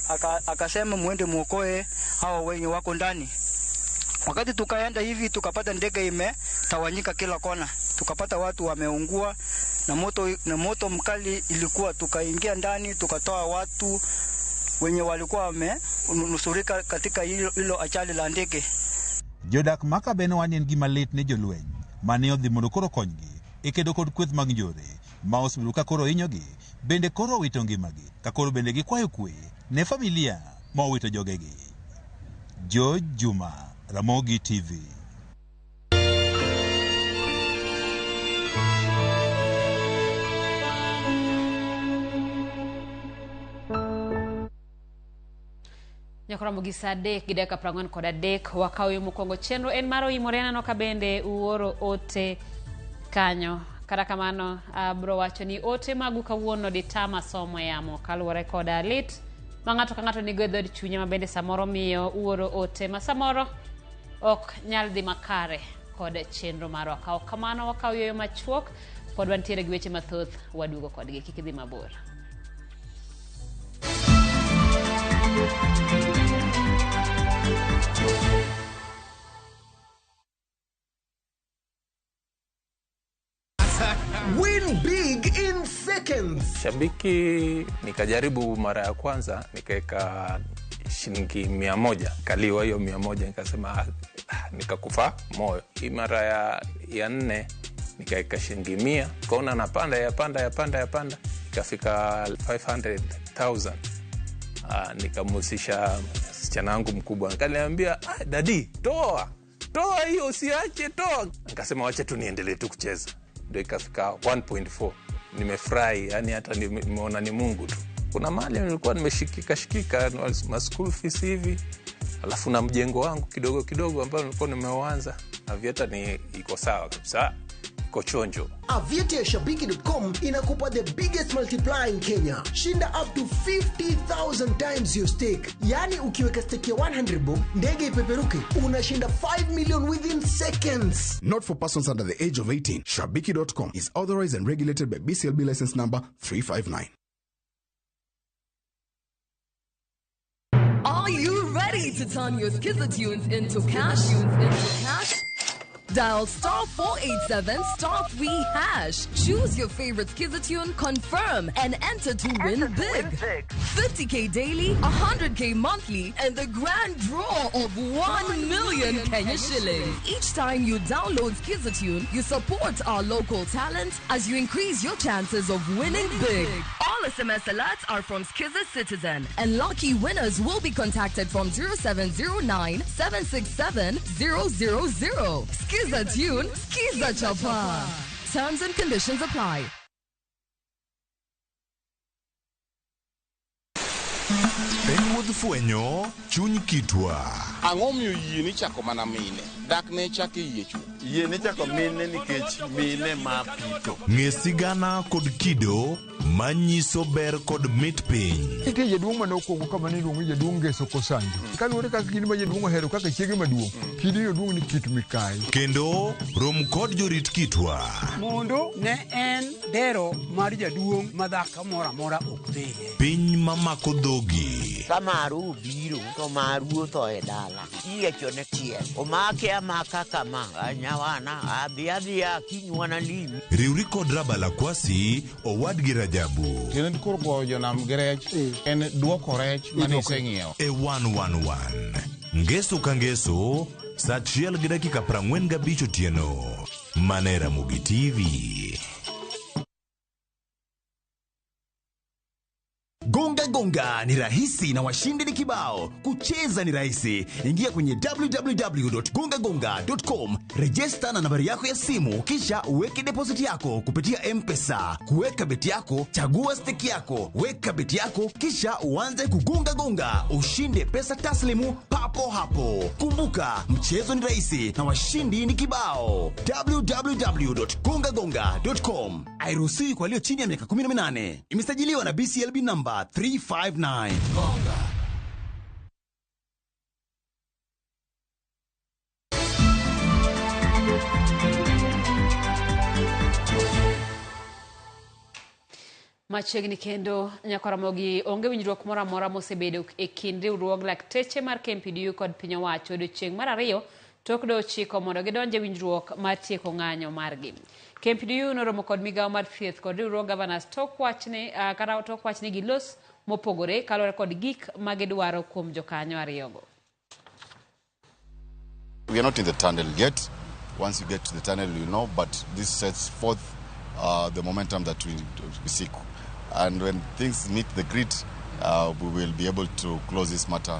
[SPEAKER 26] akasema muende muokoe hao wenye wako ndani. Wakati tukaenda hivi tukapata ndege imetawanyika kila kona. Tukapata watu wameungua na moto mkali ilikuwa, tukaingia ndani tukatoa watu wenye walikuwa wamenusurika katika hilo ajali la ndege.
[SPEAKER 25] Jodak Makaben wanien gima lit ne jolweny mane odhi mondo koro konygi e kedo kod kweth mag njore ma osebedo ka koro hinyogi bende koro owito ngimagi ka koro bende gikwayo kwe ne familia ma owito jogegi. George Juma, Ramogi TV.
[SPEAKER 1] Nyakora mugisa dek gideka prangwan koda dek wakawi mukongo chenro en maro imorena no kabende uoro ote kanyo. Kata kamano bro wacho ni ote magu kawuono ditama somo yamo kaluwore koda lit ma ng'ato ka ng'ato nigo e dhod chunye ma bende samoro miyo uoro ote ma samoro ok nyal dhi makare kod chenro marwa. Kaw kamano wakaw yoyo machuok pod wantiere gi weche mathoth waduogo kodgi kik idhi mabor.
[SPEAKER 7] Win big in seconds.
[SPEAKER 10] Shabiki nikajaribu mara ya kwanza nikaweka shilingi 100, kaliwa hiyo 100, nikasema nikakufa moyo. Hii mara ya 4 nikaweka shilingi 100, kaona napanda yapanda ikafika 500,000. Nikamusisha msichana wangu mkubwa, akaniambia dadi toa hiyo usiache toa. Nikasema wacha tu niendelee tu kucheza. Ndio ikafika 1.4. Nimefurahi, yani hata nimeona ni Mungu tu. Kuna mali nilikuwa nimeshikika ma school fees hivi, alafu na mjengo wangu kidogo ambao nilikuwa nimeanza. Avieta ni iko sawa kabisa, iko chonjo.
[SPEAKER 7] Avieta ya Shabiki.com inakupa the biggest multiplier in Kenya. Shinda up to 50,000 times your stake. Yani ukiweka stake ya 100 bob, ndege ipeperuke, unashinda 5 million within seconds.
[SPEAKER 11] Not for persons under the age of 18. Shabiki.com is authorized and regulated by BCLB license number 359.
[SPEAKER 12] Are you ready to turn your Skiza tunes into cash?
[SPEAKER 3] Dial star 487 star 3 hash. Choose your favorite Skiza tune, confirm, and enter to win big. 50K daily, 100K monthly, and the grand draw of 1 million Kenya shillings. Each time you download Skiza tune, you support our local talent as you increase your chances of winning big. All SMS alerts are from Skiza Citizen, and lucky winners will be contacted from 0709 767 000. Skiza tune, Skiza chapa. Terms and conditions apply.
[SPEAKER 8] Enwood Fuenyo, Chuny Kitwa.
[SPEAKER 9] Angomyo yini chako mana mine. Dak ne chake yechu.
[SPEAKER 12] Yini chako mine nikech mine mapito.
[SPEAKER 8] Ngesigana kod kido, manyiso ber kod mit piny.
[SPEAKER 13] Ike jaduong manokwongo kama niluongo jaduong Ngeso Kosanjo. Kaluwore kaka kidi ma jaduong ohero kaka chiege maduong'. Kidi jaduong ni Kit Mikayi.
[SPEAKER 8] Kendo rom kod jorit kitwa.
[SPEAKER 15] Mondo ne en dero mar jaduong' madhaka mora mora okdhiye.
[SPEAKER 8] Piny mamako dhogi.
[SPEAKER 27] Kamaru biro to maru to e dala. Iyecho ne tiel. Omake amaka kama anyawana abia kinywana limi.
[SPEAKER 8] Riuri kod Rabala Kwasi owadgi Rajabu.
[SPEAKER 9] Kendo kor go jonam grech en duoko rech manise ngiewo.
[SPEAKER 8] E 111. Ngeso ka ngeso, saa 1:45 otieno. Manera Mugi TV.
[SPEAKER 28] Gonga ni rahisi na washindi ni kibao. Kucheza ni rahisi. Ingia kwenye www.gongagonga.com, register na nambari yako ya simu, kisha uweke deposit yako kupitia M-Pesa. Kuweka beti yako, chagua stake yako, weka beti yako, kisha uanze kugonga, ushinde pesa taslimu papo hapo. Kumbuka, mchezo ni rahisi na washindi ni kibao. www.gongagonga.com. Hairuhusiwi kwa walio chini ya miaka 18. Imesajiliwa na BCLB number 359. Gonga.
[SPEAKER 1] Machiegni kendo Nyakaramogi onge winjruok moro amora mosebedo e kind riwruog lakteche mar KMPDU kod piny owacho odiechieng' mar ariyo tok dwe 9 mondo gidonje winjruok mar tieko ng'anyo margi. KMPDU noromo kod migawo mar thieth kod riwruog governors tok wachne gi los mopogore kalore kod gik magidwaro kuom jokanyo ariyogo.
[SPEAKER 29] We are not in the tunnel yet. Once you get to the tunnel, you know, but this sets forth the momentum that we seek. And when things meet the grid, we will be able to close this matter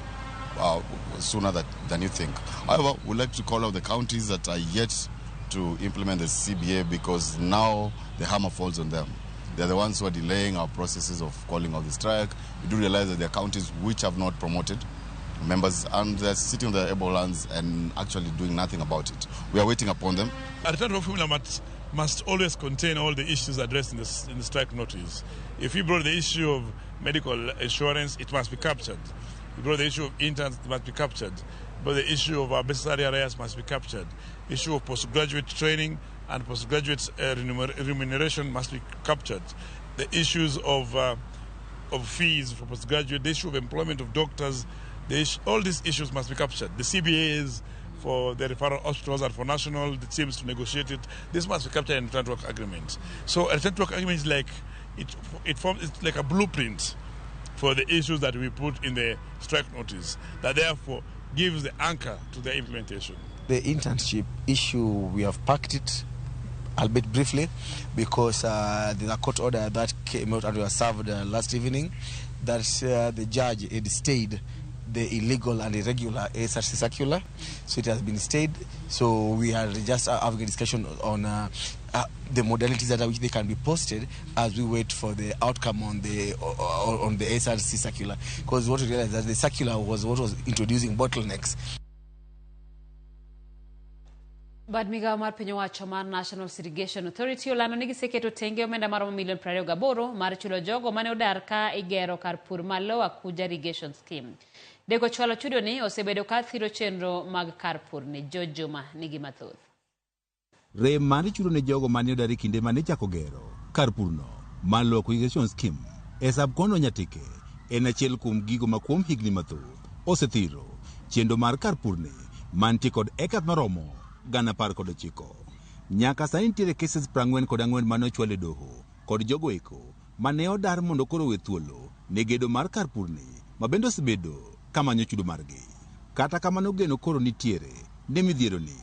[SPEAKER 29] sooner than you think. However, we'd like to call out the counties that are yet to implement the CBA because now the hammer falls on them. They're the ones who are delaying our processes of calling off the strike. We do realize that there are counties which have not promoted members and they're sitting on their able lands and actually doing nothing about it. We are waiting upon them.
[SPEAKER 30] A return to formula must always contain all the issues addressed in the strike notice. If you brought the issue of medical insurance, it must be captured. You brought the issue of interns, it must be captured. But the issue of necessary areas must be captured. Issue of postgraduate training and postgraduate remuneration must be captured. The issues of fees for postgraduate, the issue of employment of doctors, all these issues must be captured. The CBAs for the referral hospitals and for national teams to negotiate it, this must be captured in the return to work agreement. So a return to work agreement is like it's like a blueprint for the issues that we put in the strike notice that therefore gives the anchor to the implementation.
[SPEAKER 31] The internship issue, we have packed it, albeit briefly, because there's a court order that came out and was served last evening that the judge had stayed the illegal and irregular SRC circular. So it has been stayed. So we are just having a discussion on the modalities that which they can be posted as we wait for the outcome on the SRC circular. Because what we realized that the circular was what was introducing bottlenecks.
[SPEAKER 1] Bad migawo mar piny owacho mar National Irrigation Authority olano ni giseketo tenge omenda maromo milion 28 mar chulo jogo mane odar ka igero kar pur mar Lower Kuja Irrigation Scheme. Dego chwalo chudo ni osebedo ka thiro chenro mag kar pur ni Jojuma nigi mathoth.
[SPEAKER 25] Rem mar chudo ne jogo mane odar kinde mane chako gero kar purno mar Lower Kuja Irrigation Scheme e subkono Nyatike en achiel kuom gigo ma kuom higni mathoth osethiro chenro mar kar pur ni mantie kod ekat maromo 2019. Nyaka sani nitiere cases 44 mane ochwal e doho kod jogo eko mane odar mondo koro we thuolo ne gedo mar kar purni ma bende osebedo kamanyo chudo margi. Kata kamano geno koro nitiere ne midhieroni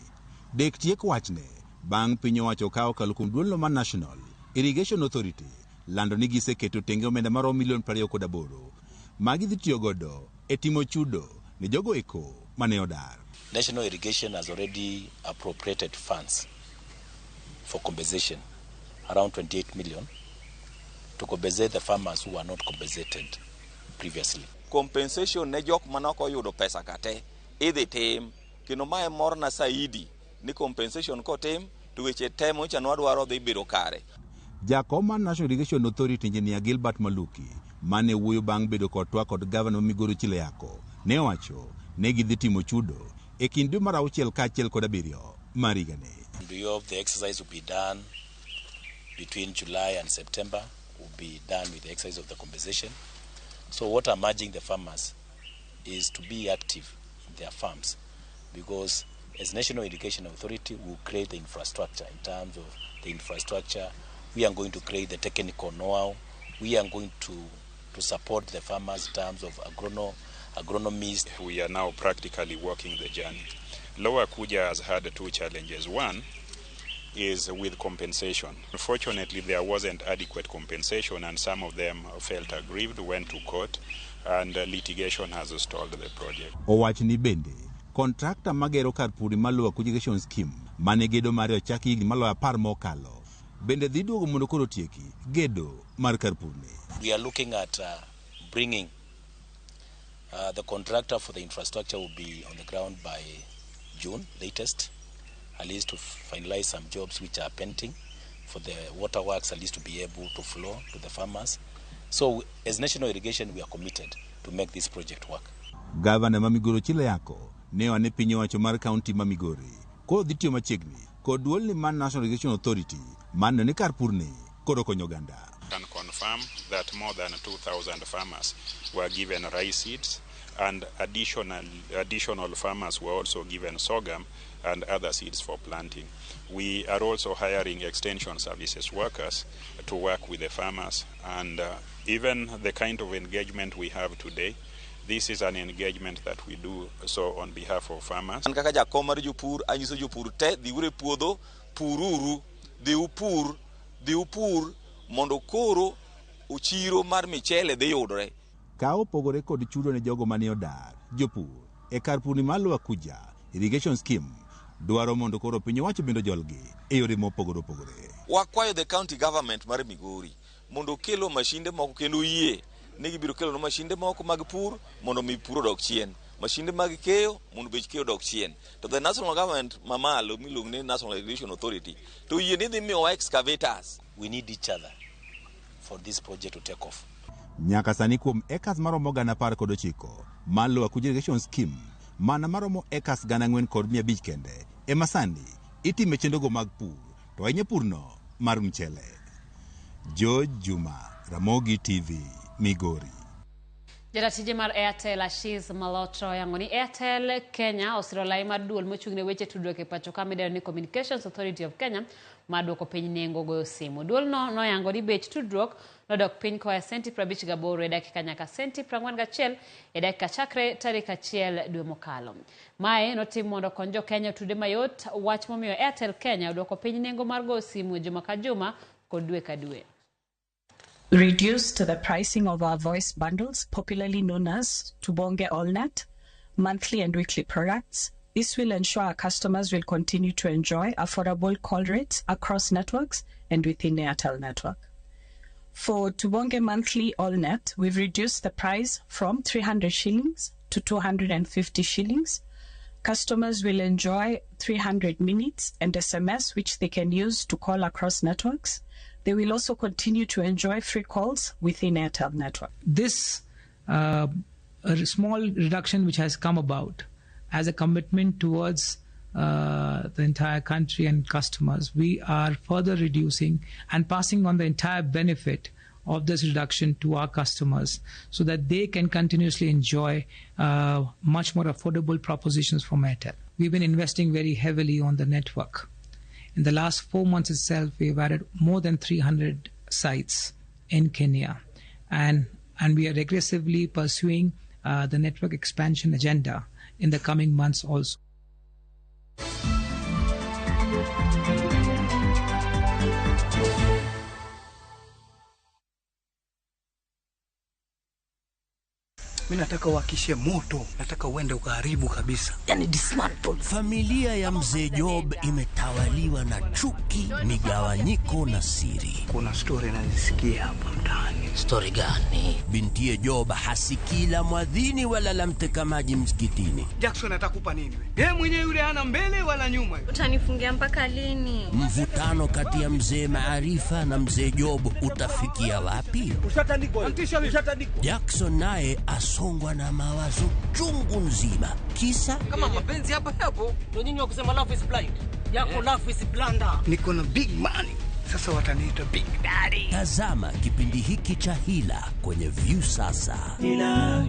[SPEAKER 25] dek tiek wachne bang' piny owacho kawo kalo kuom duolno mar National Irrigation Authority lando ni giseketo tenge omenda maromo $28 ma gidhi tiyo godo e timo chudo ne jogo eko mane odar.
[SPEAKER 4] National Irrigation has already appropriated funds for compensation, around 28 million, to compensate the farmers who were not compensated previously.
[SPEAKER 5] Compensation ne jok manoko yudo pesa kate idhi tim kino mae morna saidi ni compensation kotim to weche temo chanwa dwaro dhi biro kare.
[SPEAKER 25] Jakoma National Irrigation Authority Engineer Gilbert Maluki mane wuoyo bang' bedo kod twak kod Gavana Migori Chileyako ne owacho ne gidhi timo chudo e kind dwe mar 6 kaachiel kod 7 mar higani.
[SPEAKER 4] We hope the exercise will be done between July and September. Will be done with the exercise of the compensation. So what I'm urging the farmers is to be active in their farms, because as National Irrigation Authority we will create the infrastructure. In terms of the infrastructure, we are going to create the technical know-how. We are going to support the farmers in terms of agronomists.
[SPEAKER 6] We are now practically walking the journey. Lower Kuja has had 2 challenges. One is with compensation. Unfortunately, there wasn't adequate compensation, and some of them felt aggrieved, went to court, and litigation has stalled the project.
[SPEAKER 25] Owachni bende kontrakta magero kar puri maluwa irrigation scheme mane gedo mare ochaki higni maloyo 10 mokalo bende dhi duogo mondo koro tieki gedo mar kar purni.
[SPEAKER 4] We are looking at bringing the contractor for the infrastructure will be on the ground by June latest, at least to finalize some jobs which are pending for the waterworks, at least to be able to flow to the farmers. So as National Irrigation, we are committed to make this project work.
[SPEAKER 25] Gavana ma Migori Chileyako ne wane piny owacho mar kaunti ma Migori koro dhi tiyo machiegni kod duolni mar National Irrigation Authority man ni kar purni koro konyo oganda.
[SPEAKER 6] Can confirm that more than 2,000 farmers were given rice seeds, and additional farmers were also given sorghum and other seeds for planting. We are also hiring extension services workers to work with the farmers, and even the kind of engagement we have today, this is an engagement that we do so on behalf of farmers.
[SPEAKER 5] Kaka jakom mar jopur anyiso jopur te dhiure puodho pururu dhi upur mondo koro uchiro mar michele dhi yudore.
[SPEAKER 25] Ka opogore kod chudo ne jogo mane odar jopur e kar purni maluwa kuja irrigation scheme dwaro mondo koro piny owacho bendo jolgi e yore mopogore opogore.
[SPEAKER 5] Wakwayo the county government mar Migori mondo kelo mashinde moko kendo yie ne gibiro kelo no mashinde moko mag pur mondo mi pur odok chien, mashinde mag keyo mondo bech keyo odok chien. To the national government mamalo miluongo ni National Irrigation Authority to yie ni dhi miyowa excavators.
[SPEAKER 4] We need each other for this project to take off.
[SPEAKER 25] Nyaka sani kuom ekas maromo 19 maluwa kuja irrigation scheme mana maromo ekas 4,500 kende ema sani itime chendogo mag pur to ahinya purno mar mchele. George Juma, Ramogi TV, Migori.
[SPEAKER 1] Jaratije mar Airtel Ashiz Malotro yango ni Airtel Kenya osiro lai mar duol mochungne weche tudruok e pacho ka midendo ni Communications Authority of Kenya maduoko piny nengo goyo simu. Duol no yango ni bech tudruok nodok piny koa senti 58 e dakika nyaka senti 41 e dakika chakre tarik 1 dwe mokalo. Mae notim mondo konjo Kenya tude mayot wach momiyo Airtel Kenya oduoko piny nengo mar goyo simu juma ka juma kod dwe ka dwe.
[SPEAKER 14] Reduced the pricing of our voice bundles, popularly known as Tubonge AllNet, monthly and weekly products. This will ensure our customers will continue to enjoy affordable call rates across networks and within the Airtel network. For Tubonge monthly AllNet, we've reduced the price from 300 shillings to 250 shillings. Customers will enjoy 300 minutes and SMS, which they can use to call across networks. They will also continue to enjoy free calls within Airtel network.
[SPEAKER 17] This a small reduction which has come about as a commitment towards the entire country and customers, we are further reducing and passing on the entire benefit of this reduction to our customers so that they can continuously enjoy much more affordable propositions from Airtel. we've been investing very heavily on the network. In the last 4 months itself, we've added more than 300 sites in Kenya. And we are aggressively pursuing the network expansion agenda in the coming months also.
[SPEAKER 2] Mimi nataka uhakishe moto, nataka uende ukaharibu kabisa. Yani dismantle.
[SPEAKER 10] Familia ya mzee Job imetawaliwa na chuki, migawanyiko na siri.
[SPEAKER 2] Kuna story nazisikia hapa mtaani.
[SPEAKER 10] Story gani? Binti Job hasikila mwadhini wala la mtekamaji msikitini.
[SPEAKER 2] Jackson atakupa nini? Yeye mwenyewe yule hana mbele wala nyuma.
[SPEAKER 16] Utanifungia mpaka lini?
[SPEAKER 10] Mvutano kati ya mzee Maarifa na mzee Job utafikia wapi?
[SPEAKER 2] Ushatandikwa.
[SPEAKER 10] Jackson naye asongwa na mawazo chungu nzima. Kisa
[SPEAKER 2] kama mapenzi hapo ndio nyinyi wa kusema love is blind. Yako love is blunder. Niko na big money. Sasa wataniita Big Daddy.
[SPEAKER 10] Tazama kipindi hiki cha Hila kwenye View sasa. Hila.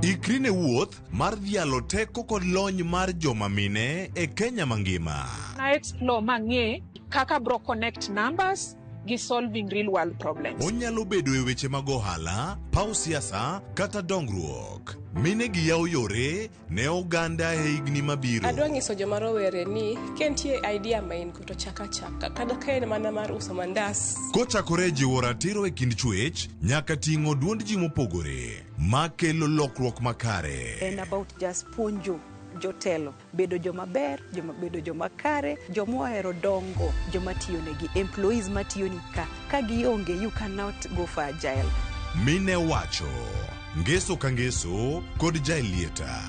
[SPEAKER 8] Ikrine wuoth mar dhialo teko kod lony mar joma mine e Kenya mangima.
[SPEAKER 18] Na explore mang'e kaka bro connect numbers gi solving real world problems.
[SPEAKER 8] Onyalo bedo e weche mag ohala, paw siasa kata dongruok. Mine gi yawo yore ne oganda e higni mabiro.
[SPEAKER 19] Adwa nyiso joma rowere ni kentie idea main kuto chaka kada kaen mana mar uso mandas.
[SPEAKER 8] Kochakore jiwo ratiro e kind chwech nyaka ting'o duond ji mopogore makelo lokruok makare.
[SPEAKER 20] And about just punjo jotelo bedo joma ber, bedo joma kare, joma ohero dongo, joma tiyo negi, employees matiyo ni ka gionge, you cannot go for agile.
[SPEAKER 8] Mine wacho Ngeso Kangeso kod Jailieta.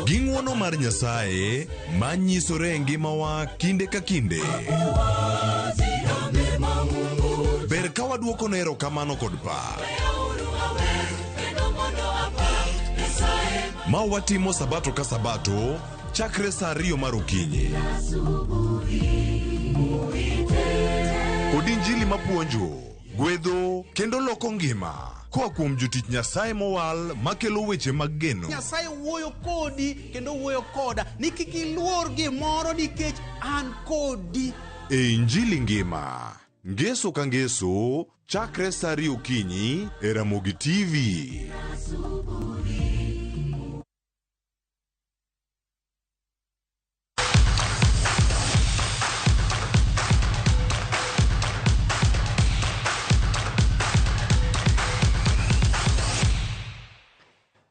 [SPEAKER 8] Ging'wono mar Nyasaye manyisore e ngimawa kinde ka kinde. Ber ka waduoko nero kamano kod pak. Ma watimo sabato ka sabato chakre sa 2 mar okinyi. Kod injili mapuonjo, gwedho kendo loko ngima. Koa kuom jotich Nyasaye mowal makelo weche mag geno.
[SPEAKER 9] Nyasaye wuoyo kodi kendo wuoyo koda ni kik iluor gimoro nikech an kodi.
[SPEAKER 8] E injili ngima, Ngeso ka Ngeso chakre sa 2 okinyi e Ramogi TV.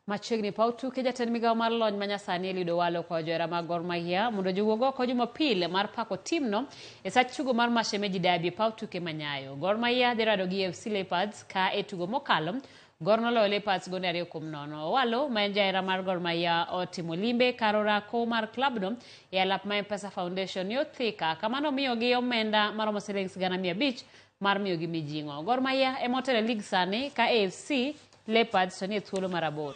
[SPEAKER 1] Machiegni pautuke jatend migawo mar lony manyasani Eliud Walo kwa johera mag Gor Mahia mondo jowuog oko Jumapil mar pako timno e sach tugo mar Mashemeji Derby pautuke manyayo. Gor Mahia dhi rado gi FC Leopards ka e tugo mokalo Gor noloyo Leopards gonde 2-0. Walo ma en jahera mar Gor Mahia otimo limbe karo rako mar klabno e alap ma M-Pesa Foundation yo Thika kamano miyogi omenda maromo Sh500 mar miyogi mijing'o. Gor Mahia emotelo lig sani ka AFC Leopards to ni thuolo mar 8.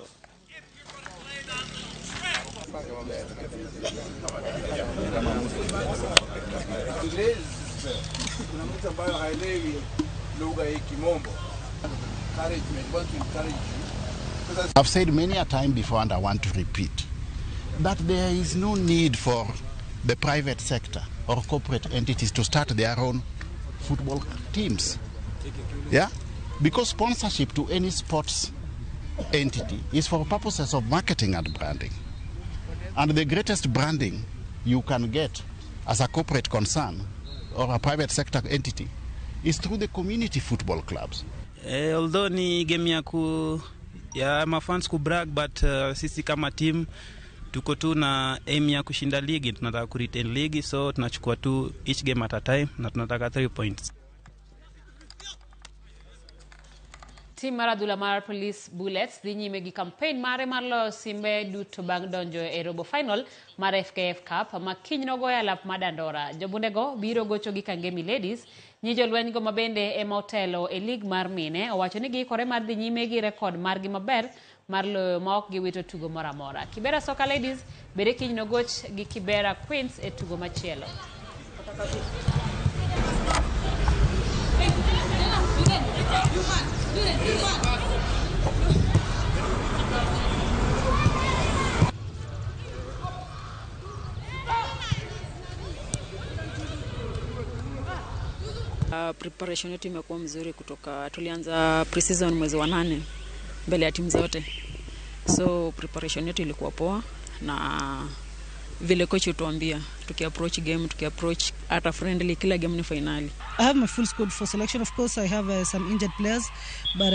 [SPEAKER 21] I've said many a time before and I want to repeat that there is no need for the private sector or corporate entities to start their own football teams. Yeah? Because sponsorship to any sports entity is for purposes of marketing and branding. And the greatest branding you can get as a corporate concern or a private sector entity is through the community football clubs.
[SPEAKER 22] Although ni game ya mafans ku brag, but sisi kama team tuko tu na aim ya kushinda ligi, tunataka ku retain ligi, so tunachukua tu each game at a time na tunataka 3 points.
[SPEAKER 1] Tim Maradula mar Police Bullets dhi nyime gi campaign mare mar loyo simbe duto bang' donjo e robo final mar FKF Cup ma kiny nogoyo alap madandora. Jobundego biro gocho gi Kangemi Ladies. Nyi jolweny go mabende ema otelo e lig mar mine owacho ni giikore mar dhi nyime gi rekod margi maber mar loyo ma ok giwito tugo moro amora. Kibera Soccer Ladies bende kiny nogoch gi Kibera Queens e tugo machielo.
[SPEAKER 3] Preparation yetu imekuwa mzuri kutoka tulianza pre-season mwezi wa 8 mbele ya timu zote. So preparation yetu ilikuwa poa na vile coach utuambia tukiapproach game tukiapproach hata friendly kila game ni finali.
[SPEAKER 7] I have my full squad for selection. Of course I have some injured players but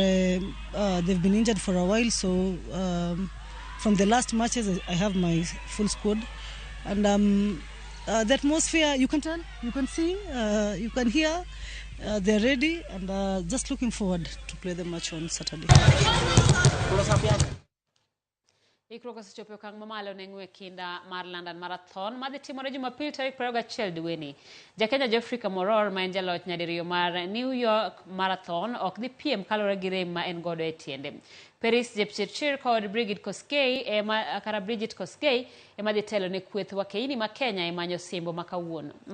[SPEAKER 7] they've been injured for a while, so from the last matches I have my full squad and the atmosphere you can tell, you can see, you can hear, they're ready and just looking forward to play the match on Saturday.
[SPEAKER 1] Ikruok osechopo okang' mamalo ne ng'we kinda mar London Marathon madhi timore Jumapil tarik 21 dweni. Jakenya Geoffrey Kamoror ma en jaloch nyadiriyo mar New York Marathon ok dhi piem kalore gi rem ma en godo e tiende. Paris Jepchirchir kod Brigid Kosgei ema dhi telo ne kweth wa Keini ma Kenya e manyo simbo ma kawuono.